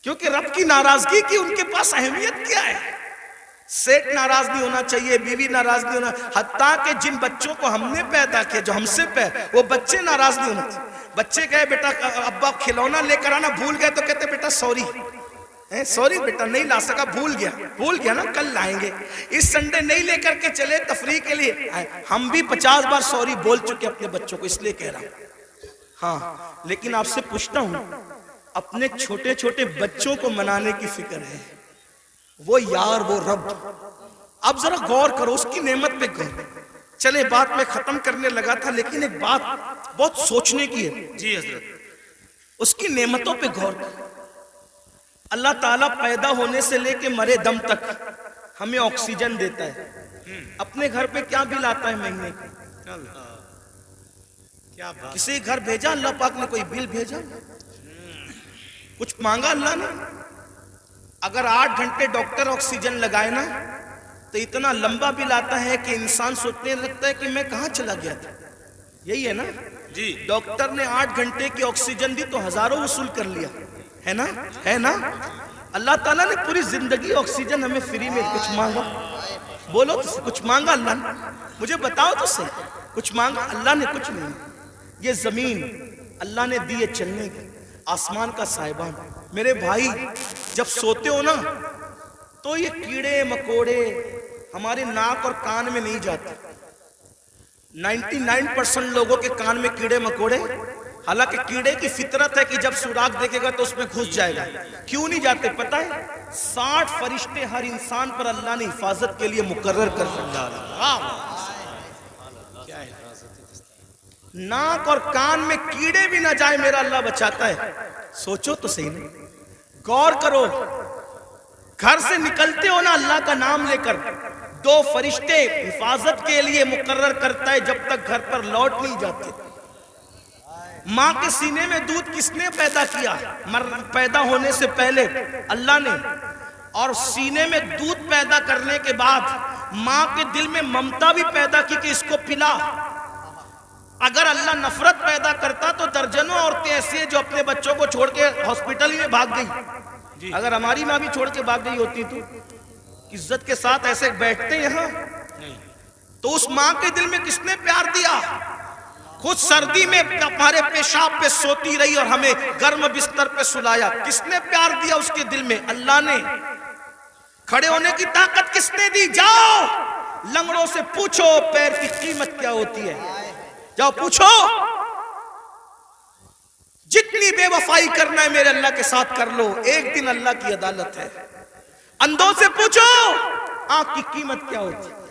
کیونکہ رب کی ناراضگی کی ان کے پاس اہمیت کیا ہے؟ سیٹ ناراض نہیں ہونا چاہیے, بیوی ناراض نہیں ہونا, حتیٰ کہ جن بچوں کو ہم نے پیدا کیا, جو ہم سے وہ بچے ناراض نہیں ہونا چاہیے. بچے کہے بیٹا ابا کھلونا لے کر آنا, بھول گئے تو کہتے بیٹا سوری, سوری بیٹا نہیں لا سکا, بھول گیا نا, کل لائیں گے. اس سنڈے نہیں لے کر کے چلے تفریح کے لیے. ہم بھی 50 بار سوری بول چکے اپنے بچوں کو, اس لیے کہہ رہا ہوں. ہاں, لیکن آپ سے پوچھتا ہوں, اپنے چھوٹے چھوٹے بچوں کو منانے کی فکر ہے, وہ یار وہ رب, اب ذرا غور کرو اس کی نعمت پہ غور. چلے بات میں ختم کرنے لگا تھا، لیکن ایک بات بہت سوچنے کی ہے. جی حضرت. اس کی نعمتوں پہ غور کر. اللہ تعالیٰ پیدا ہونے سے لے کے مرے دم تک ہمیں آکسیجن دیتا ہے. اپنے گھر پہ کیا بل آتا ہے مہینے کا؟ اللہ کیا بات. کسی گھر بھیجا اللہ پاک نے کوئی بل بھیجا؟ کچھ مانگا اللہ نے؟ اگر 8 گھنٹے ڈاکٹر آکسیجن لگائے نا تو اتنا لمبا بل آتا ہے کہ انسان سوچنے لگتا ہے کہ میں کہاں چلا گیا تھا. یہی ہے نا؟ جی ڈاکٹر نے 8 گھنٹے کی آکسیجن دی تو ہزاروں وصول کر لیا ہے نا؟ ہے نا؟ اللہ تعالیٰ نے پوری زندگی آکسیجن ہمیں فری میں. کچھ مانگا؟ بولو تو کچھ مانگا اللہ نے؟ مجھے بتاؤ تو صحیح. کچھ مانگا اللہ نے؟ کچھ نہیں. یہ زمین اللہ نے دی ہے چلنے کی، آسمان کا سائبان. میرے بھائی جب سوتے ہو نا تو یہ کیڑے مکوڑے ہمارے ناک اور کان میں نہیں جاتے. 99% لوگوں کے کان میں کیڑے مکوڑے، حالانکہ کیڑے کی فطرت ہے کہ جب سوراخ دیکھے گا تو اس میں گھس جائے گا. کیوں نہیں جاتے پتہ ہے؟ 60 فرشتے ہر انسان پر اللہ نے حفاظت کے لیے مقرر کر رکھا. کیا حفاظت. ناک اور کان میں کیڑے بھی نہ جائے میرا اللہ بچاتا ہے. سوچو تو صحیح نہیں. غور کرو. گھر سے نکلتے ہو نا اللہ کا نام لے کر، 2 فرشتے حفاظت کے لیے مقرر کرتا ہے جب تک گھر پر لوٹ نہیں جاتے. ماں کے سینے میں دودھ کس نے پیدا کیا؟ پیدا ہونے سے پہلے اللہ نے. اور سینے میں دودھ پیدا کرنے کے بعد ماں کے دل میں ممتا بھی پیدا کی کہ اس کو پلا. اگر اللہ نفرت پیدا کرتا تو درجنوں عورتیں ایسی ہیں جو اپنے بچوں کو چھوڑ کے ہاسپٹل ہی میں بھاگ گئی. اگر ہماری ماں بھی چھوڑ کے بھاگ گئی ہوتی تو عزت کے ساتھ ایسے بیٹھتے یہاں. تو اس ماں کے دل میں کس نے پیار دیا؟ خود سردی میں ہمارے پیشاب پہ سوتی رہی اور ہمیں گرم بستر پہ سلایا. کس نے پیار دیا اس کے دل میں؟ اللہ نے. کھڑے ہونے کی طاقت کس نے دی؟ جاؤ لنگڑوں سے پوچھو پیر کی قیمت کیا ہوتی ہے. جاؤ پوچھو. جتنی بے وفائی کرنا ہے میرے اللہ کے ساتھ کر لو، ایک دن اللہ کی عدالت ہے. اندھوں سے پوچھو آنکھ کی قیمت کیا ہوتی ہے.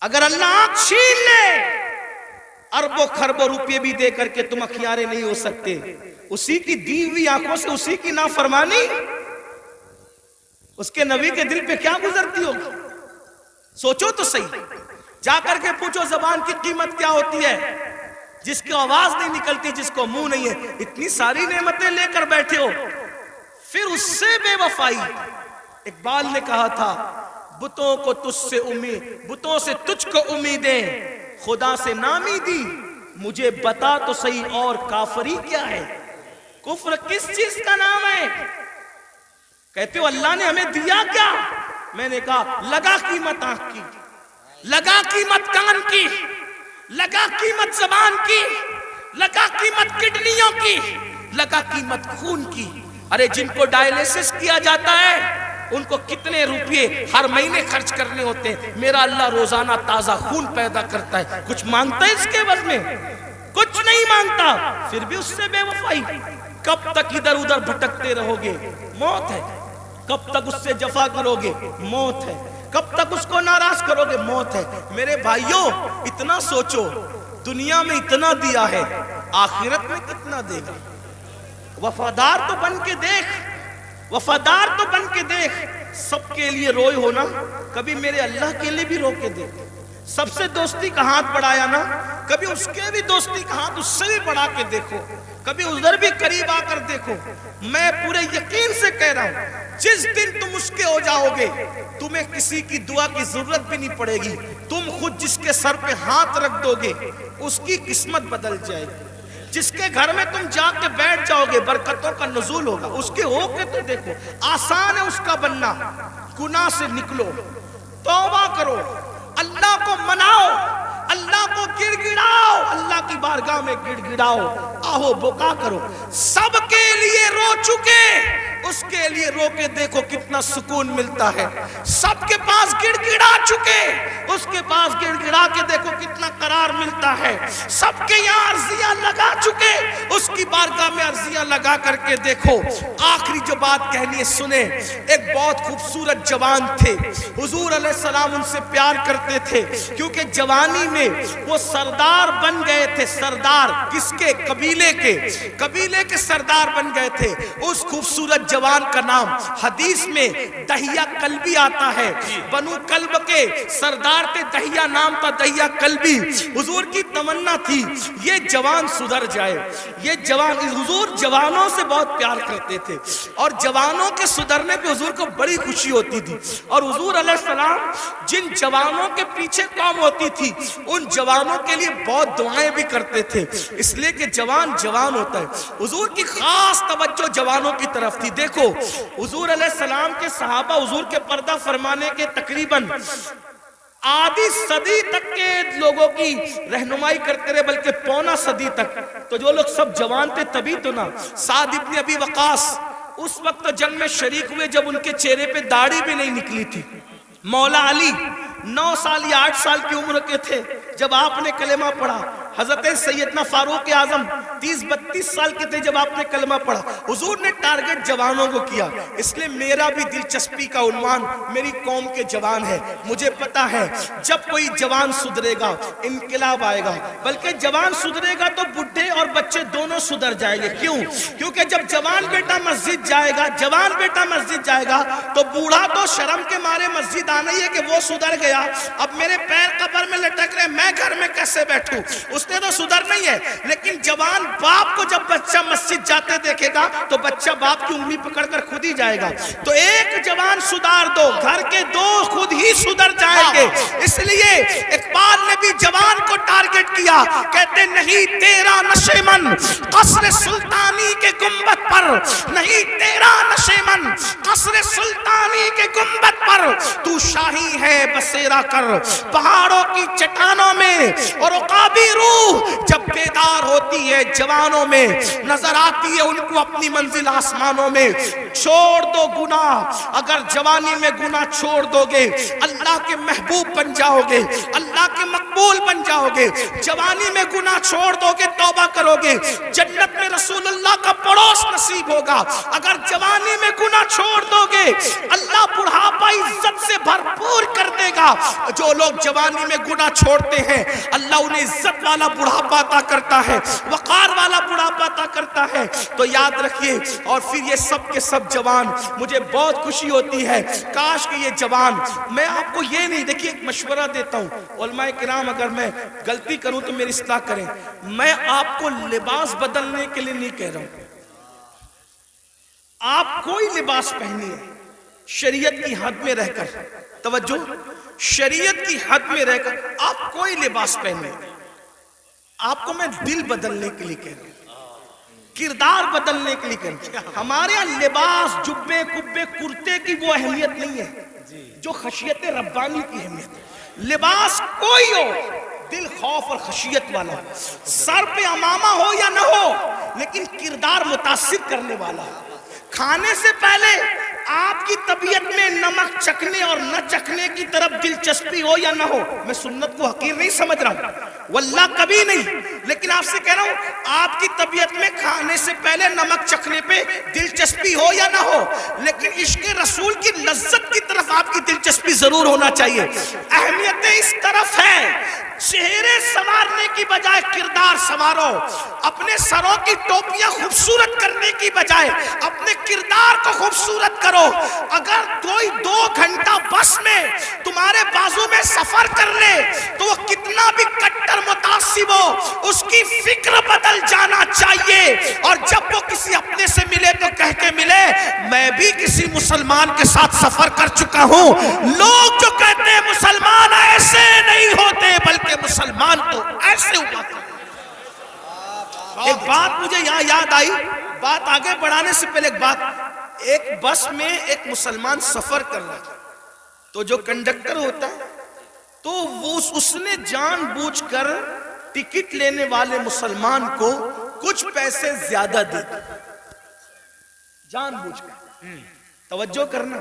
اگر اللہ آنکھ چھین لے اربوں خربوں روپے بھی دے کر کے تم اخیارے نہیں ہو سکتے. اسی کی دی ہوئی آنکھوں سے اسی کی نافرمانی اس کے نبی کے دل پہ کیا گزرتی ہوگی؟ سوچو تو صحیح. جا کر کے پوچھو زبان کی قیمت کیا ہوتی ہے، جس کی آواز نہیں نکلتی، جس کو منہ نہیں ہے. اتنی ساری نعمتیں لے کر بیٹھے ہو، پھر اس سے بے وفائی. اقبال نے کہا تھا بتوں کو تجھ سے امید، بتوں سے تجھ کو امیدیں، خدا سے نامی دی. مجھے بتا تو صحیح اور کافری کیا ہے؟ کفر کس چیز کا نام ہے؟ کہتے ہو اللہ نے ہمیں دیا کیا؟ میں نے کہا لگا قیمت آنکھ کی، لگا قیمت کان کی، لگا قیمت زبان کی، لگا قیمت کڈنیوں کی، لگا قیمت خون کی. ارے جن کو ڈائلیسس کیا جاتا ہے ان کو کتنے روپے ہر مہینے خرچ کرنے ہوتے ہیں. میرا اللہ روزانہ تازہ خون پیدا کرتا ہے. کچھ مانگتا ہے اس کے عوض میں؟ کچھ نہیں مانگتا. پھر بھی اس سے بے وفائی. کب تک ادھر ادھر بھٹکتے رہو گے؟ موت ہے. کب تک اس سے جفا کرو گے؟ موت ہے. کب تک اس کو ناراض کرو گے؟ موت ہے. میرے بھائیوں اتنا سوچو، دنیا میں اتنا دیا ہے، آخرت میں کتنا دے گا؟ وفادار تو بن کے دیکھ، وفادار تو بن کے دیکھ. سب کے لیے روئے ہونا، کبھی میرے اللہ کے لیے بھی رو کے دیکھ. سب سے دوستی کا ہاتھ بڑھایا نا، کبھی اس کے بھی دوستی کا ہاتھ اس سے بھی بڑھا کے دیکھو. کبھی ادھر بھی قریب آ کر دیکھو. میں پورے یقین سے کہہ رہا ہوں جس دن تم اس کے ہو جاؤ گے تمہیں کسی کی دعا کی ضرورت بھی نہیں پڑے گی. تم خود جس کے سر پہ ہاتھ رکھ دو گے اس کی قسمت بدل جائے گی. جس کے گھر میں تم جا کے بیٹھ جاؤ گے برکتوں کا نزول ہوگا. اس کے ہو کے تو دیکھو. آسان ہے اس کا بننا. گناہ سے نکلو، توبہ کرو، اللہ کو مناؤ، اللہ کو گڑ گڑاؤ، اللہ کی بارگاہ میں گڑ گڑاؤ، آہو بکا کرو. سب کے لیے رو چکے اس کے لیے رو کے دیکھو کتنا سکون ملتا ہے. سب کے پاس گڑ گڑا چکے اس کے پاس گڑ گڑا کے دیکھو کتنا قرار سردار ملتا ہے، سب کے یہاں عرضیاں لگا چکے، اس کی بارگاہ میں عرضیاں لگا کر کے دیکھو آخری جو بات کہنی ہے سنیں۔ ایک بہت خوبصورت جوان تھے، حضور علیہ السلام ان سے پیار کرتے تھے کیونکہ جوانی میں وہ سردار بن گئے تھے۔ سردار کس کے؟ قبیلے کے سردار بن گئے تھے۔ اس خوبصورت جوان کا نام حدیث میں دہیہ کلبی آتا ہے، بنو کلب کے سردار تھے، دہیہ نام تھا، دہیہ کلبی۔ حضور کی تمنا تھی یہ جوان سدھر جائے، یہ جوان، حضور جوانوں سے بہت پیار کرتے تھے اور جوانوں کے سدھرنے پہ حضور کو بڑی خوشی ہوتی تھی، اور حضور علیہ السلام جن جوانوں کے پیچھے قوم ہوتی تھی ان جوانوں کے لیے بہت دعائیں بھی کرتے تھے، اس لیے کہ جوان ہوتا ہے۔ حضور کی خاص توجہ جوانوں کی طرف تھی۔ دیکھو حضور علیہ السلام کے صحابہ حضور کے پردہ فرمانے کے تقریباً آدھی صدی تک کے لوگوں کی رہنمائی کرتے رہے، بلکہ پونا صدی تک، تو جو لوگ سب جوان تھے تبھی تو نا۔ سعد ابن ابی وقاص اس وقت جنگ میں شریک ہوئے جب ان کے چہرے پہ داڑھی بھی نہیں نکلی تھی۔ مولا علی 9 سال یا 8 سال کی عمر کے تھے جب آپ نے کلمہ پڑھا۔ حضرت سیدنا فاروق اعظم 30-32 سال کے تھے جب آپ نے کلمہ پڑھا۔ حضور نے ٹارگٹ جوانوں کو کیا، اس لیے میرا بھی دلچسپی کا عنوان میری قوم کے جوان ہے۔ مجھے پتا ہے جب کوئی جوان سدھرے گا انقلاب آئے گا، بلکہ جوان سدھرے گا تو بڈھے اور بچے دونوں سدھر جائیں گے۔ کیوں؟ کیونکہ جب جوان بیٹا مسجد جائے گا تو بوڑھا تو شرم کے مارے مسجد آنا ہی ہے کہ وہ سدھر گیا، اب میرے پیر قبر میں لٹک رہے، میں گھر میں کیسے بیٹھوں؟ اس نے تو سدھر نہیں ہے۔ لیکن جوان باپ کو جب بچہ مسجد جاتے دیکھے گا تو بچہ باپ کی انگلی پکڑ کر خود ہی جائے گا۔ تو ایک جوان سدھار دو، گھر کے 2 خود ہی سدھر جائیں گے۔ اس لیے اقبال نے بھی جوان کو ٹارگٹ کیا، کہتے نہیں تیرا نشیمن قصر سلطانی کے گنبد پر، نہیں تیرا نشیمن قصر سلطانی کے گنبد پر، تو شاہی ہے بسیرا کر پہاڑوں کی چٹانوں میں۔ اور عقابی روح جب بیدار ہوتی ہے جوانوں میں، نظر آتی ہے ان کو اپنی منزل آسمانوں میں۔ چھوڑ دو گناہ، اگر جوانی میں گناہ چھوڑ دو گے اللہ کے محبوب بن جاؤ گے، اللہ کے مقبول بن جاؤ گے۔ جوانی میں گناہ چھوڑ دو گے، توبہ کرو گے، جنت میں رسول اللہ کا پڑوس نصیب ہوگا۔ اگر جوانی میں گناہ چھوڑ دو گے اللہ بڑھاپا عزت سے بھرپور کر دے گا۔ جو لوگ جوانی میں گناہ چھوڑتے ہیں اللہ انہیں عزت والا بڑھاپا عطا کرتا ہے، وقار والا بڑھاپا عطا کرتا ہے۔ تو یاد رکھیے، اور پھر یہ سب کے سب جوان، مجھے بہت خوشی ہوتی ہے کاش کہ یہ جوان، میں آپ کو یہ نہیں، دیکھیے ایک مشورہ دیتا ہوں علماء کرام، اگر میں غلطی کروں تو میری اصلاح کریں، میں آپ کو لباس بدلنے کے لیے نہیں کہہ رہا ہوں، آپ کوئی لباس پہنیے شریعت کی حد میں رہ کر، توجہ، شریعت کی حد میں رہ کر آپ کوئی لباس پہنے۔ آپ کو میں دل بدلنے کے لیے کہہ رہا ہوں، کردار بدلنے کے لیے کہہ رہا ہوں۔ ہمارے یہاں لباس، جبے کبے کرتے کی وہ اہمیت نہیں ہے جو خشیت ربانی کی اہمیت ہے۔ لباس کوئی ہو، دل خوف اور خشیت والا ہو، سر پہ امامہ ہو یا نہ ہو، لیکن کردار متاثر کرنے والا ہو۔ کھانے سے پہلے آپ کی طبیعت میں نمک چکھنے اور نہ چکھنے کی طرف دلچسپی ہو یا نہ ہو، میں سنت کو حقیر نہیں سمجھ رہا ہوں، واللہ کبھی نہیں، لیکن آپ سے کہہ رہا ہوں آپ کی طبیعت میں کھانے سے پہلے نمک چکھنے پہ دلچسپی ہو یا نہ ہو، لیکن عشق رسول کی لذت کی طرف آپ کی دلچسپی ضرور ہونا چاہیے۔ اہمیت اس طرف ہے، چہرے سنوارنے کی بجائے کردار سنوارو، اپنے سروں کی ٹوپیاں خوبصورت کرنے کی بجائے اپنے کردار کو خوبصورت کرو۔ اگر کوئی 2 گھنٹہ بس میں تمہارے بازو میں سفر کر لے تو وہ کتنا بھی کٹر متعصب ہو، اس کی فکر بدل جانا چاہیے، اور جب وہ کسی اپنے سے ملے تو کہہ کے ملے میں بھی کسی مسلمان کے ساتھ سفر کر چکا ہوں۔ لوگ جو کہتے ہیں مسلمان ایسے نہیں ہوتے، بلکہ مسلمان تو ایسے ہوا کرتے۔ ایک بات مجھے یہاں یاد آئی، بات آگے بڑھانے سے پہلے ایک بس میں ایک مسلمان سفر کر رہا تھا، تو جو کنڈکٹر ہوتا ہے تو اس نے جان بوجھ کر ٹکٹ لینے والے مسلمان کو کچھ پیسے زیادہ دے دی، جان بوجھ کر۔ توجہ کرنا،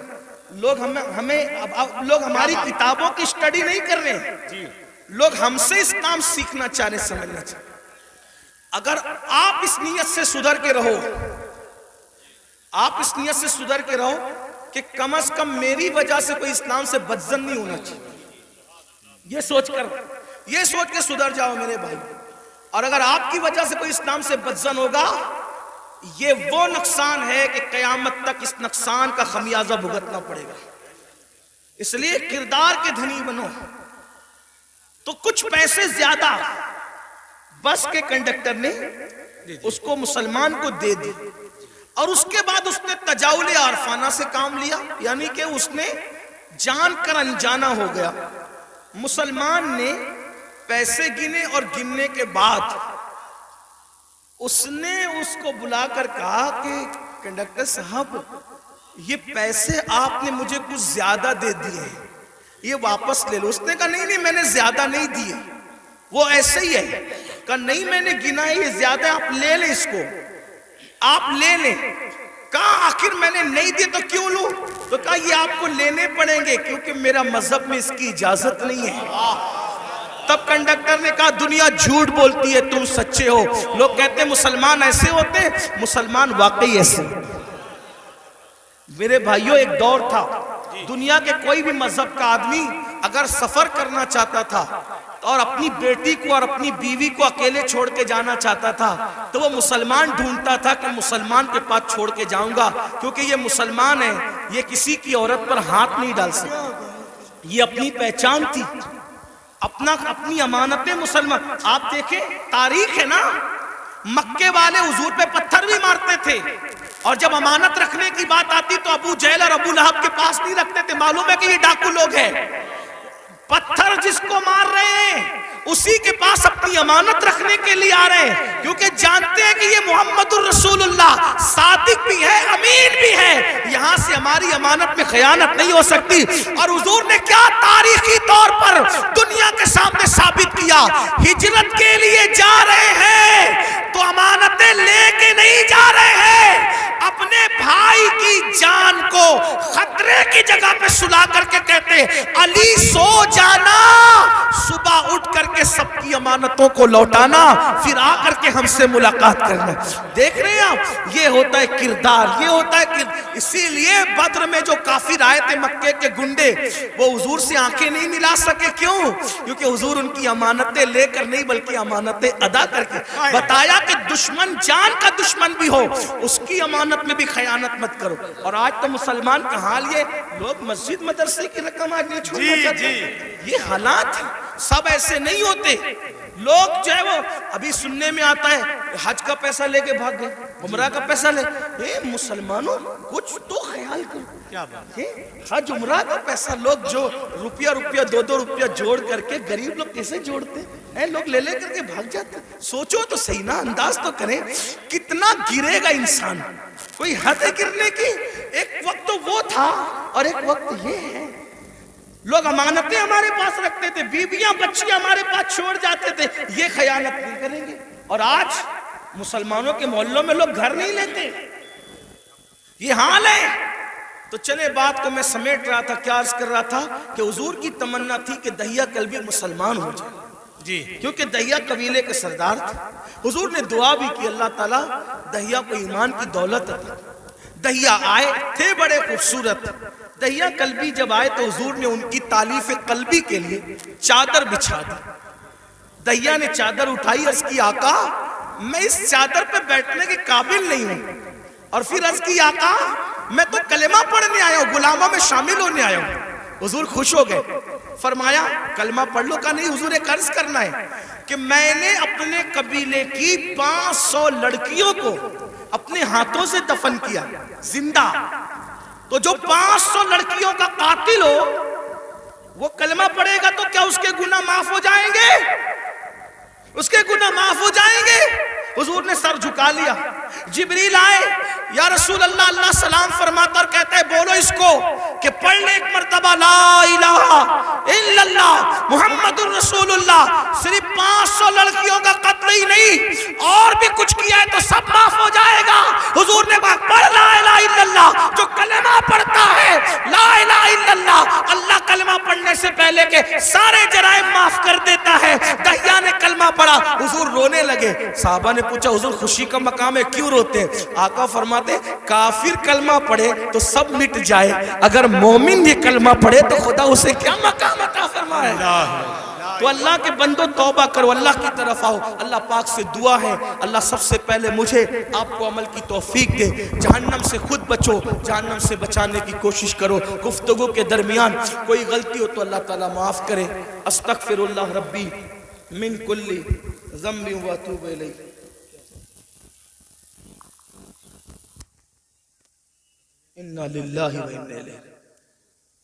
لوگ ہماری کتابوں کی سٹڈی نہیں کر رہے ہیں، لوگ ہم سے اسلام سیکھنا چاہ رہے، سمجھنا چاہ رہے. اگر آپ اس نیت سے سدھر کے رہو، آپ اس نیت سے سدھر کے رہو کہ کم از کم میری وجہ سے کوئی اسلام سے بدزن نہیں ہونا چاہیے، یہ سوچ کے سدھر جاؤ میرے بھائی. اور اگر آپ کی وجہ سے کوئی اسلام سے بدزن ہوگا، یہ وہ نقصان ہے کہ قیامت تک اس نقصان کا خمیازہ بھگتنا پڑے گا. اس لیے کردار کے دھنی بنو. تو کچھ پیسے زیادہ بس کے کنڈکٹر نے اس کو مسلمان کو دے دی، اور اس کے بعد اس نے تجاول عارفانہ سے کام لیا، یعنی کہ اس نے جان کر انجانا ہو گیا. مسلمان نے پیسے گنے اور گننے کے بعد اس نے اس کو بلا کر کہا کہ کنڈکٹر صاحب یہ پیسے آپ نے مجھے کچھ زیادہ دے دیے ہیں، یہ واپس لے لو. اس نے کہا نہیں میں نے زیادہ نہیں دیے، وہ ایسے ہی ہے. کہا نہیں میں نے گنا ہے، یہ زیادہ ہے، آپ لے لیں اس کو، آپ لے لیں. کہا آخر میں نے نہیں دیے تو کیوں لوں؟ تو کہا یہ آپ کو لینے پڑیں گے کیونکہ میرا مذہب میں اس کی اجازت نہیں ہے. تب کنڈکٹر نے کہا دنیا جھوٹ بولتی ہے، تم سچے ہو. لوگ کہتے ہیں مسلمان ایسے ہوتے ہیں، مسلمان واقعی ایسے. میرے بھائیوں ایک دور تھا دنیا کے کوئی بھی مذہب کا آدمی اگر سفر کرنا چاہتا تھا اور اپنی بیٹی کو اور اپنی بیوی کو اکیلے چھوڑ کے جانا چاہتا تھا تو وہ مسلمان ڈھونڈتا تھا کہ مسلمان کے پاس چھوڑ کے جاؤں گا، کیونکہ یہ مسلمان ہے، یہ کسی کی عورت پر ہاتھ نہیں ڈال سکتا. یہ اپنی پہچان تھی، اپنی امانتیں. مسلمان آپ دیکھیں تاریخ ہے نا، مکے والے حضور پہ پتھر بھی مارتے تھے، اور جب امانت رکھنے کی بات آتی تو ابو جہل اور ابو لہب کے پاس نہیں رکھتے تھے. معلوم ہے کہ یہ ڈاکو لوگ ہیں. پتھر جس کو مار رہے ہیں اسی کے پاس اپنی امانت رکھنے کے لیے آ رہے ہیں، کیونکہ جانتے ہیں کہ یہ محمد الرسول اللہ صادق بھی ہے، امین بھی ہے، یہاں سے ہماری امانت میں خیانت نہیں ہو سکتی. اور حضور نے کیا تاریخی طور پر دنیا کے سامنے ثابت کیا، ہجرت کے لیے جا رہے ہیں تو امانتیں لے کے نہیں جا رہے ہیں، اپنے بھائی کی جان کو خطرے کی جگہ پہ سلا کر کے کہتے علی سو جانا، صبح اٹھ کر کے سب کی امانتوں کو لوٹانا، پھر آ کر کے ہم سے ملاقات کرنا. دیکھ رہے ہیں آپ، یہ ہوتا ہے کردار، یہ ہوتا ہے اسی لیے بدر میں جو کافر آئے تھے مکے کے گنڈے، وہ حضور سے آنکھیں نہیں ملا سکے. کیوں؟ کیونکہ حضور ان کی امانتیں لے کر نہیں بلکہ امانتیں ادا کر کے بتایا کہ دشمن جان کا دشمن بھی ہو اس کی امانت میں بھی خیانت مت کرو. اور آج تو مسلمان کا حال یہ، لوگ مسجد مدرسے کی رقم آج نہیں چھوڑنا چاہتے. یہ حالات سب ایسے نہیں ہوتے. لوگ جو ہے وہ ابھی سننے میں آتا ہے حج کا پیسہ لے کے بھاگ گئے، عمرہ کا پیسہ لے. مسلمانوں کچھ تو خیال کرو، کیا بات. حج عمرہ کا پیسہ لوگ جو روپیہ 2 جوڑ کر کے، غریب لوگ کیسے جوڑتے ہیں، لوگ لے کر کے بھاگ جاتے. سوچو تو صحیح نا، انداز تو کریں کتنا گرے گا انسان. کوئی حد ہے گرنے کی. ایک وقت تو وہ تھا اور ایک وقت یہ ہے. لوگ امانتیں ہمارے پاس رکھتے تھے، بیویاں بچیاں ہمارے پاس چھوڑ جاتے تھے، یہ خیانت نہیں کریں گے. اور آج مسلمانوں کے محلوں میں لوگ گھر نہیں لیتے، یہ حال ہے. تو چلے بات کو میں سمیٹ رہا تھا، کیا عرض کر رہا تھا کہ حضور کی تمنا تھی کہ دہیا کلبی مسلمان ہو جائے، جی کیونکہ دہیا قبیلے کے سردار تھے. حضور نے دعا بھی کی اللہ تعالیٰ دہیا کو ایمان کی دولت عطا. دہیا آئے تھے بڑے خوبصورت. دہیا قلبی جب آئے تو حضور نے ان کی تالیف قلبی کے لیے چادر بچھا دی. دہیا نے چادر اٹھائی، عرض کی آقا میں اس چادر پہ بیٹھنے کے قابل نہیں ہوں. اور پھر عرض کی آقا میں تو کلمہ پڑھنے آیا ہوں، غلاموں میں شامل ہونے آیا ہوں. حضور خوش ہو گئے، فرمایا کلمہ پڑھ لو. کا نہیں حضور ایک عرض کرنا ہے کہ میں نے اپنے قبیلے کی 500 لڑکیوں کو اپنے ہاتھوں سے دفن کیا زندہ. تو جو 500 لڑکیوں کا قاتل ہو وہ کلمہ پڑھے گا تو کیا اس کے گناہ معاف ہو جائیں گے؟ اس کے گناہ معاف ہو جائیں گے. حضور نے سر جھکا لیا. جبریل آئے، یا رسول اللہ، اللہ سلام فرماتا اور کہتا ہے بولو اس کو کہ پڑھ لے ایک مرتبہ لا الہ الا اللہ محمد الرسول اللہ. صرف 500 لڑکیوں کا قتل ہی نہیں اور بھی کچھ کیا ہے تو سب معاف ہو جائے گا. حضور نے کہا پڑھ لا الہ الا اللہ. جو کلمہ پڑھتا ہے لا الہ الا اللہ اللہ کلمہ پڑھنے سے پہلے کے سارے جرائم معاف کر دیتا ہے۔ دہیا نے کلمہ پڑھا، حضور رونے لگے۔ صحابہ نے پوچھا حضور خوشی کا مقام ہے کیوں روتے ہیں؟ آقا فرماتے کافر کلمہ پڑھے تو سب مٹ جائے، اگر مومن یہ کلمہ پڑھے تو خدا اسے کیا مقام عطا فرمائے۔ تو اللہ کے بندو توبہ کرو، اللہ کی طرف آؤ۔ اللہ پاک سے دعا ہے اللہ سب سے پہلے مجھے آپ کو عمل کی توفیق دے، جہنم سے خود بچو، جہنم سے بچانے کی کوشش کرو۔ گفتگو کے درمیان کوئی غلطی ہو تو اللہ تعالیٰ معاف کرے۔ استغفر اللہ ربی من کل ذنب واتوب الیہ۔ انا للہ و انا الیہ۔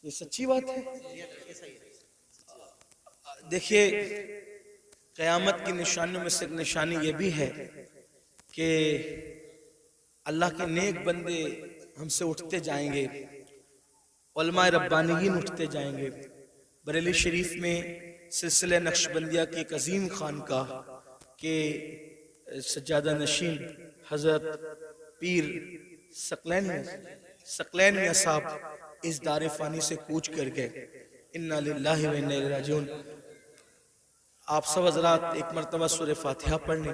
یہ سچی بات ہے۔ دیکھیے قیامت کی نشانیوں میں سے ایک نشانی یہ بھی ہے کہ اللہ کے نیک بندے ہم سے اٹھتے جائیں گے، علماء ربانیین اٹھتے جائیں گے۔ بریلی شریف میں سلسلہ نقشبندیہ کی ایک عظیم خانقاہ کے سجادہ نشین حضرت پیر ثقلین صاحب اس دار فانی سے کوچ کر گئے۔ انا للہ و انا الیہ راجعون۔ آپ سب حضرات ایک مرتبہ سورہ فاتحہ پڑھ لیں،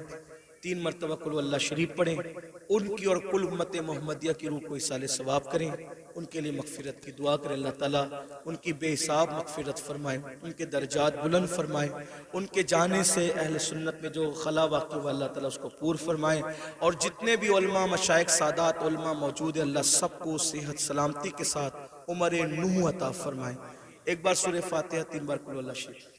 3 مرتبہ قل اللہ شریف پڑھیں، ان کی اور کل امت محمدیہ کی روح کو ایصال ثواب کریں، ان کے لیے مغفرت کی دعا کریں۔ اللہ تعالیٰ ان کی بے حساب مغفرت فرمائے، ان کے درجات بلند فرمائے، ان کے جانے سے اہل سنت میں جو خلا واقع ہوا اللہ تعالیٰ اس کو پور فرمائے، اور جتنے بھی علماء مشائخ سادات علماء موجود ہیں اللہ سب کو صحت سلامتی کے ساتھ عمر نوح عطا فرمائے۔ ایک بار سورہ فاتحہ 3 بار قل اللہ شریف۔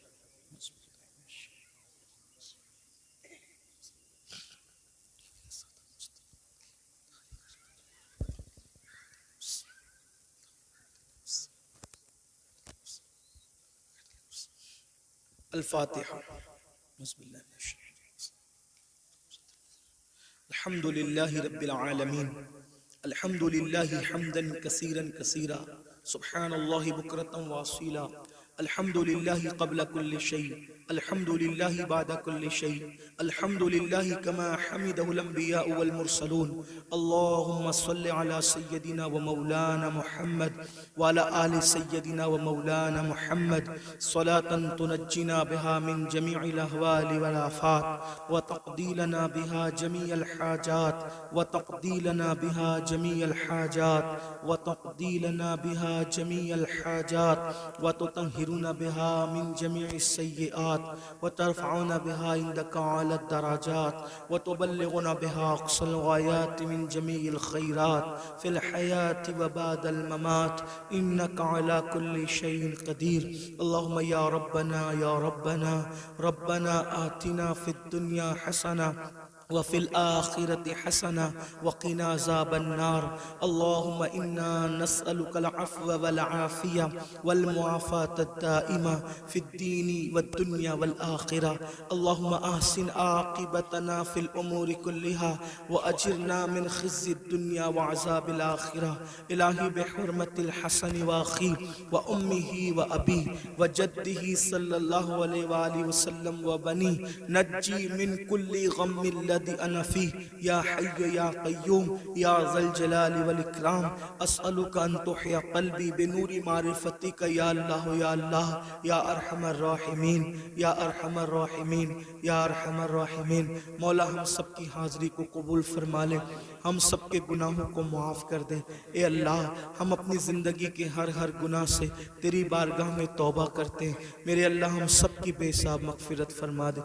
الفاتحہ۔ بسم اللہ الحمد للہ رب العالمین، الحمد للہ حمدا کثیرا کثیرا، سبحان اللہ بکرۃ واصیلا، الحمد للہ قبل کل شیء، الحمد للہ بعد کل شیء، الحمد للہ کما حمدہ الانبیاء والمرسلون۔ اللہم صل علی سیدنا و مولانا محمد وعلی آل سیدنا و مولانا محمد صلاة تنجینا بها من جمیع الاحوال والآفات وتقضی لنا بها جمیع الحاجات وتقضی لنا بها جمیع الحاجات وتقضی لنا بها جمیع الحاجات وتطہرنا بها من جمیع السیئات وترفعنا بها عندك على الدرجات وتبلغنا بها أقصى الغايات من جميع الخيرات في الحياة وبعد الممات إنك على كل شيء قدير۔ اللهم يا ربنا يا ربنا ربنا آتنا في الدنيا حسنة وفي الآخرة حسنة وقنا عذاب النار۔ اللهم إنا نسألك العفو والعافية والمعافاة الدائمة في الدين والدنيا والآخرة۔ اللهم أحسن عاقبتنا في الأمور كلها وأجرنا من خزي الدنيا وعذاب الآخرة۔ إلهي بحرمة الحسن وأخيه وأمه وأبيه وجده صلى الله عليه وآله وسلم وبنيه نجي من كل غم الذي أنا فيه يا حي يا قيوم يا ذا الجلال والإكرام۔ أسألك أن تحيا قلبي بنور معرفتك يا الله يا الله يا أرحم الراحمين يا أرحم الراحمين يا أرحم الراحمين۔ مولا ہم سب کی حاضری کو قبول فرما لے، ہم سب کے گناہوں کو معاف کر دے۔ اے اللہ ہم اپنی زندگی کے ہر گناہ سے تیری بارگاہ میں توبہ کرتے ہیں۔ میرے اللہ ہم سب کی بے حساب مغفرت فرما دے،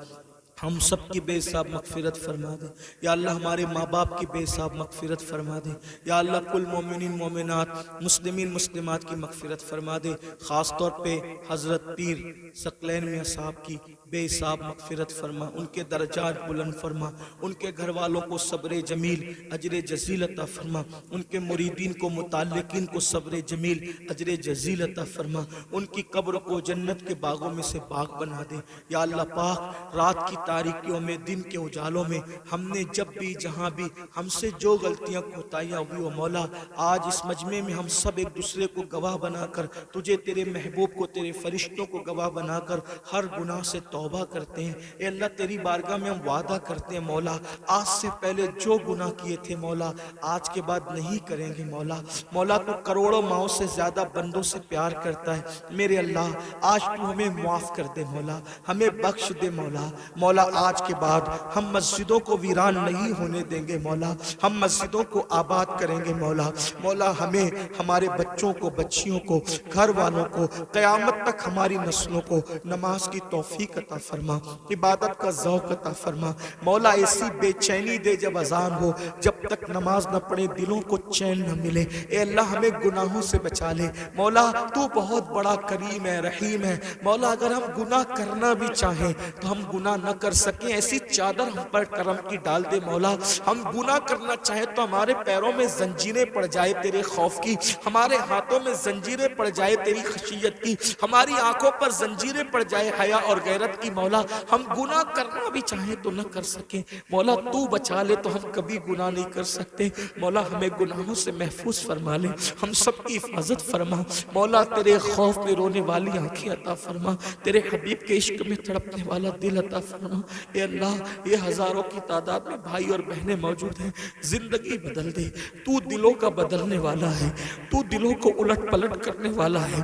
ہم سب کی بے حساب مغفرت فرما دے۔ یا اللہ ہمارے ماں باپ کی بے حساب مغفرت فرما دے۔ یا اللہ کل مومنین مومنات مسلمین مسلمات کی مغفرت فرما دے۔ خاص طور پہ حضرت پیر ثقلین میاں صاحب کی بے حساب مغفرت فرما، ان کے درجات بلند فرما، ان کے گھر والوں کو صبر جمیل اجر جزیل عطا فرما، ان کے مریدین کو متعلقین کو صبر جمیل اجر جزیل عطا فرما، ان کی قبر کو جنت کے باغوں میں سے باغ بنا دے۔ یا اللہ پاک رات کی تاریکیوں میں دن کے اجالوں میں ہم نے جب بھی جہاں بھی ہم سے جو غلطیاں کوتاہیاں ہوئی وہ مولا آج اس مجمع میں ہم سب ایک دوسرے کو گواہ بنا کر تجھے تیرے محبوب کو تیرے فرشتوں کو گواہ بنا کر ہر گناہ سے توبہ کرتے ہیں۔ اے اللہ تیری بارگاہ میں ہم وعدہ کرتے ہیں مولا آج سے پہلے جو گناہ کیے تھے مولا آج کے بعد نہیں کریں گے مولا۔ مولا تو کروڑوں ماؤں سے زیادہ بندوں سے پیار کرتا ہے میرے اللہ آج تو ہمیں معاف کر دے مولا ہمیں بخش دے مولا۔ مولا آج کے بعد ہم مسجدوں کو ویران نہیں ہونے دیں گے مولا ہم مسجدوں کو آباد کریں گے مولا۔ مولا ہمیں ہمارے بچوں کو بچیوں کو گھر والوں کو قیامت تک ہماری نسلوں کو نماز کی توفیق عطا فرما عبادت کا ذوق عطا فرما مولا ایسی بے چینی دے جب اذان ہو جب تک نماز نہ پڑھے دلوں کو چین نہ ملے۔ اے اللہ ہمیں گناہوں سے بچا لے مولا تو بہت بڑا کریم ہے رحیم ہے مولا اگر ہم گناہ کرنا بھی چاہیں تو ہم گناہ نہ کر سکیں ایسی چادر ہم پر کرم کی ڈال دے مولا۔ ہم گناہ کرنا چاہیں تو ہمارے پیروں میں زنجیریں پڑ جائے تیرے خوف کی ہمارے ہاتھوں میں زنجیریں پڑ جائے تیری خشیت کی ہماری آنکھوں پر زنجیریں پڑ جائے حیا اور غیرت کی مولا۔ ہم گناہ کرنا بھی چاہیں تو نہ کر سکیں مولا تو بچا لے تو ہم کبھی گناہ نہیں کر سکتے مولا ہمیں گناہوں سے محفوظ فرما لے ہم سب کی حفاظت فرما مولا تیرے خوف میں رونے والی آنکھیں عطا فرما تیرے حبیب کے عشق میں تڑپنے والا دل عطا فرما۔ اے اللہ یہ ہزاروں کی تعداد میں بھائی اور بہنیں موجود ہیں زندگی بدل دے تو دلوں کا بدلنے والا ہے تو دلوں کو الٹ پلٹ کرنے والا ہے۔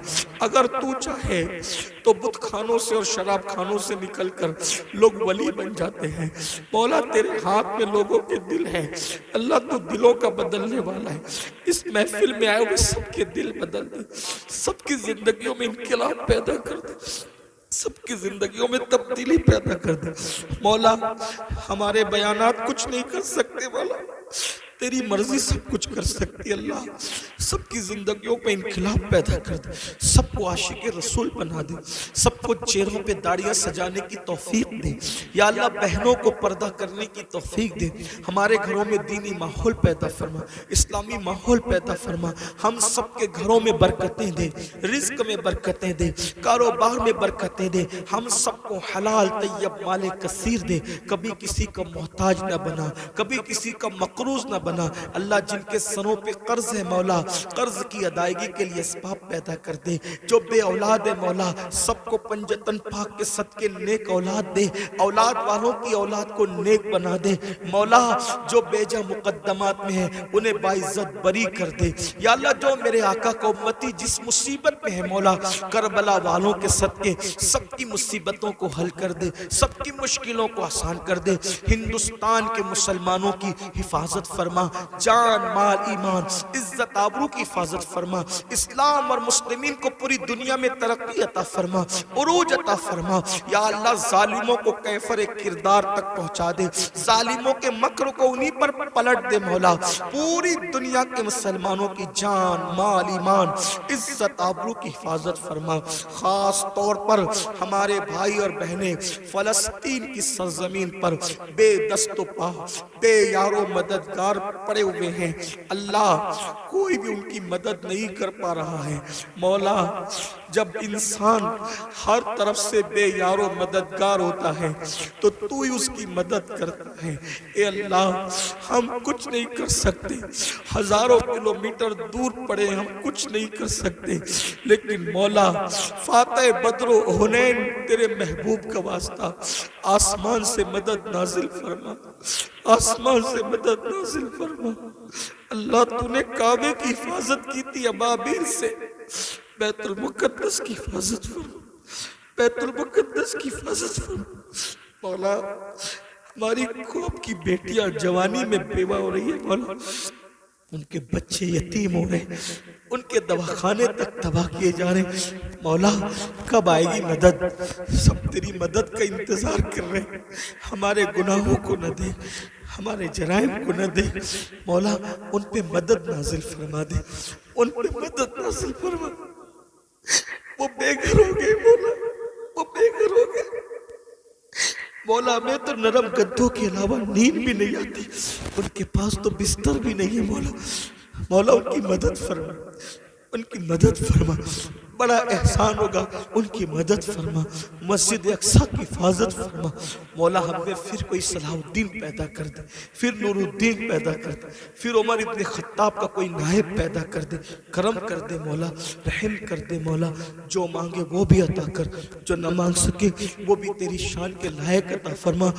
اگر تو چاہے تو بت خانوں سے اور شراب خانوں سے نکل کر لوگ ولی بن جاتے ہیں مولا تیرے ہاتھ میں لوگوں کے دل ہیں اللہ تو دلوں کا بدلنے والا ہے۔ اس محفل میں آئے ہوئے سب کے دل بدل دے سب کی زندگیوں میں انقلاب پیدا کر دے سب کی زندگیوں میں تبدیلی پیدا کر دے مولا ہمارے بیانات کچھ نہیں کر سکتے مولا تیری مرضی سب کچھ کر سکتی اللہ سب کی زندگیوں پہ انقلاب پیدا کر دے سب کو عاشق رسول بنا دے سب کو چہروں پہ داڑیاں سجانے کی توفیق دے یا اللہ بہنوں کو پردہ کرنے کی توفیق دے ہمارے گھروں میں دینی ماحول پیدا فرما اسلامی ماحول پیدا فرما ہم سب کے گھروں میں برکتیں دے رزق میں برکتیں دے کاروبار میں برکتیں دے ہم سب کو حلال طیب مال کثیر دے کبھی کسی کا محتاج نہ بنا کبھی کسی کا مقروض نہ بنا اللہ جن کے سروں پہ قرض ہے مولا قرض کی ادائیگی کے لیے اسباب پیدا کر دے جو بے اولاد ہے مولا سب کو پنجتن پاک کے صدقے نیک اولاد دے اولاد والوں کی اولاد کو نیک بنا دے مولا جو بیجا مقدمات میں ہے انہیں باعزت بری کر دے یا اللہ جو میرے آقا کو امتی جس مصیبت میں ہے مولا کربلا والوں کے صدقے سب کی مصیبتوں کو حل کر دے سب کی مشکلوں کو آسان کر دے ہندوستان کے مسلمانوں کی حفاظت فرما جان مال ایمان عزت آبرو کی حفاظت فرما اسلام اور مسلمین کو پوری دنیا میں ترقی عطا فرما عروج عطا فرما یا اللہ ظالموں کو کیفر کردار تک پہنچا دے ظالموں کے مکر کو انہی پر پلٹ دے مولا پوری دنیا کے مسلمانوں کی جان مال ایمان عزت آبرو کی حفاظت فرما خاص طور پر ہمارے بھائی اور بہنیں فلسطین کی سرزمین پر بے دست و پا بے یار و مددگار پڑے ہوئے ہیں اللہ کوئی بھی ان کی مدد نہیں کر پا رہا ہے مولا جب انسان ہر طرف سے بے یار و مددگار ہوتا ہے تو تو ہی اس کی مدد کرتا ہے اے اللہ ہم کچھ نہیں کر سکتے ہزاروں کلومیٹر دور پڑے ہم کچھ نہیں کر سکتے لیکن مولا فاتح بدر و حنین تیرے محبوب کا واسطہ آسمان سے مدد نازل فرما آسمان سے مدد نازل فرما اللہ تو نے کعبے کی حفاظت کی تھی ابابیل سے بیت المقدس کی حفاظت فرما بیت المقدس کی حفاظت فرما مولا ہماری خوب کی بیٹیاں جوانی میں بیوہ ہو رہی ہے مولا ان کے بچے یتیم ہو رہے ہیں ان کے دواخانے تک تباہ کیے جا رہے ہیں مولا کب آئے گی مدد سب تیری مدد کا انتظار کر رہے ہیں ہمارے گناہوں کو نہ دے ہمارے جرائم کو نہ دے مولا ان پہ مدد نازل فرما دے ان پہ مدد نازل فرما وہ بے گھر ہو گئے مولا وہ بے گھر ہو گئے مولا میں تو نرم گدھوں کے علاوہ نیند بھی نہیں آتی ان کے پاس تو بستر بھی نہیں ہے مولا مولا ان کی مدد فرما ان کی مدد فرما بڑا احسان ہوگا ان کی مدد فرما مسجد اقصی کی حفاظت فرما مولا ہم میں پھر کوئی صلاح الدین پیدا کر دے، پھر نور الدین پیدا کر دے، پھر عمر ابن خطاب کا کوئی نائب پیدا کر دے، کرم کر دے مولا، رحم کر دے مولا، جو مانگے وہ بھی عطا کر، جو نہ مانگ سکے وہ بھی تیری شان کے لائق عطا فرما۔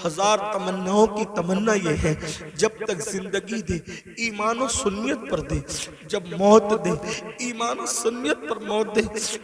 ہزار تمناؤں کی تمنا یہ ہے، جب تک زندگی دے ایمان و سنیت پر دے، جب موت دے ایمان و سنیت پر موت دے۔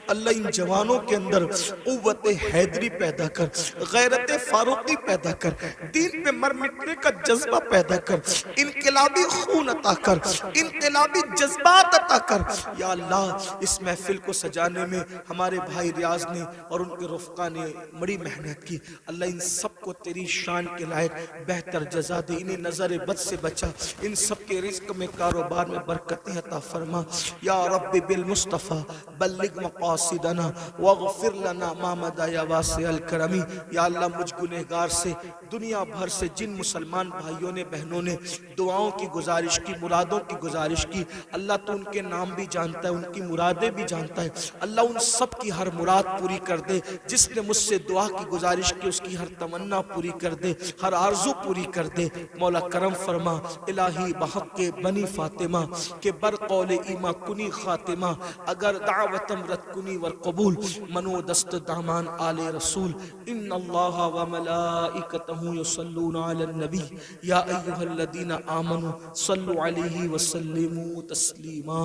اللہ ان جوانوں کے اندر قوت حیدری پیدا کر، غیرت فاروقی پیدا کر، دین پہ مر مٹنے کا جذبہ پیدا کر، انقلابی خون عطا کر، انقلابی جذبات عطا کر۔ یا اللہ اس محفل کو سجانے میں ہمارے بھائی ریاض نے اور ان کے رفقا نے بڑی محنت کی، اللہ ان سب کو تیری شان کے لائق بہتر جزا دے، انہیں نظر بد سے بچا، ان سب کے رزق میں کاروبار میں برکتیں عطا فرما۔ یا رب بالمصطفیٰ بلغ مقاصدنا واغفر لنا ما مدى یا واسع الکرمی۔ یا اللہ مجھ گنہگار سے دنیا بھر سے جن مسلمان بھائیوں نے بہنوں نے دعاؤں کی گزارش کی، مرادوں کی گزارش کی، اللہ تو ان کے نام بھی جانتا ہے، ان کی مرادیں بھی جانتا ہے، اللہ ان سب کی ہر مراد پوری کر دے۔ جس نے مجھ سے دعا کی گزارش کی اس کی ہر تمنا پوری کر دے، ہر آرزو پوری کر دے۔ مولا کرم فرما الہی بحق بنی فاطمہ کہ برقول ایما کنی خاتمہ، اگر دعوتم رد کنی ور قبول، منو دست دامان آل رسول۔ ان اللہ و ملائکتہ یصلون علی النبی یا ایہا الذین آمنوا صلوا علیہ وسلموا تسلیما۔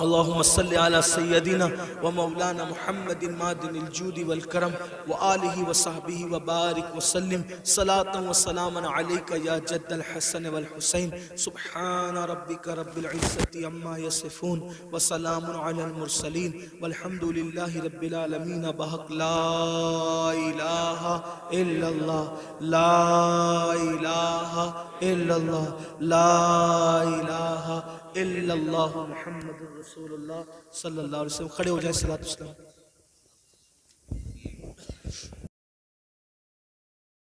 اللہم صلی علی سیدنا و مولانا محمد مادن الجود والکرم وآلہ وصحبہ وبارک وسلم، صلاة و سلاما علیکہ یا جد الحسن والحسین۔ سبحان ربک رب العزت عما یصفون وسلام علی المرسلین والحمد للہ رب العالمین۔ بحق لا الہ الا اللہ، لا الہ الا اللہ، لا الہ الا اللہ محمد رسول اللہ صلی اللہ علیہ وسلم۔ کھڑے ہو جائیں، صلاۃ والسلام۔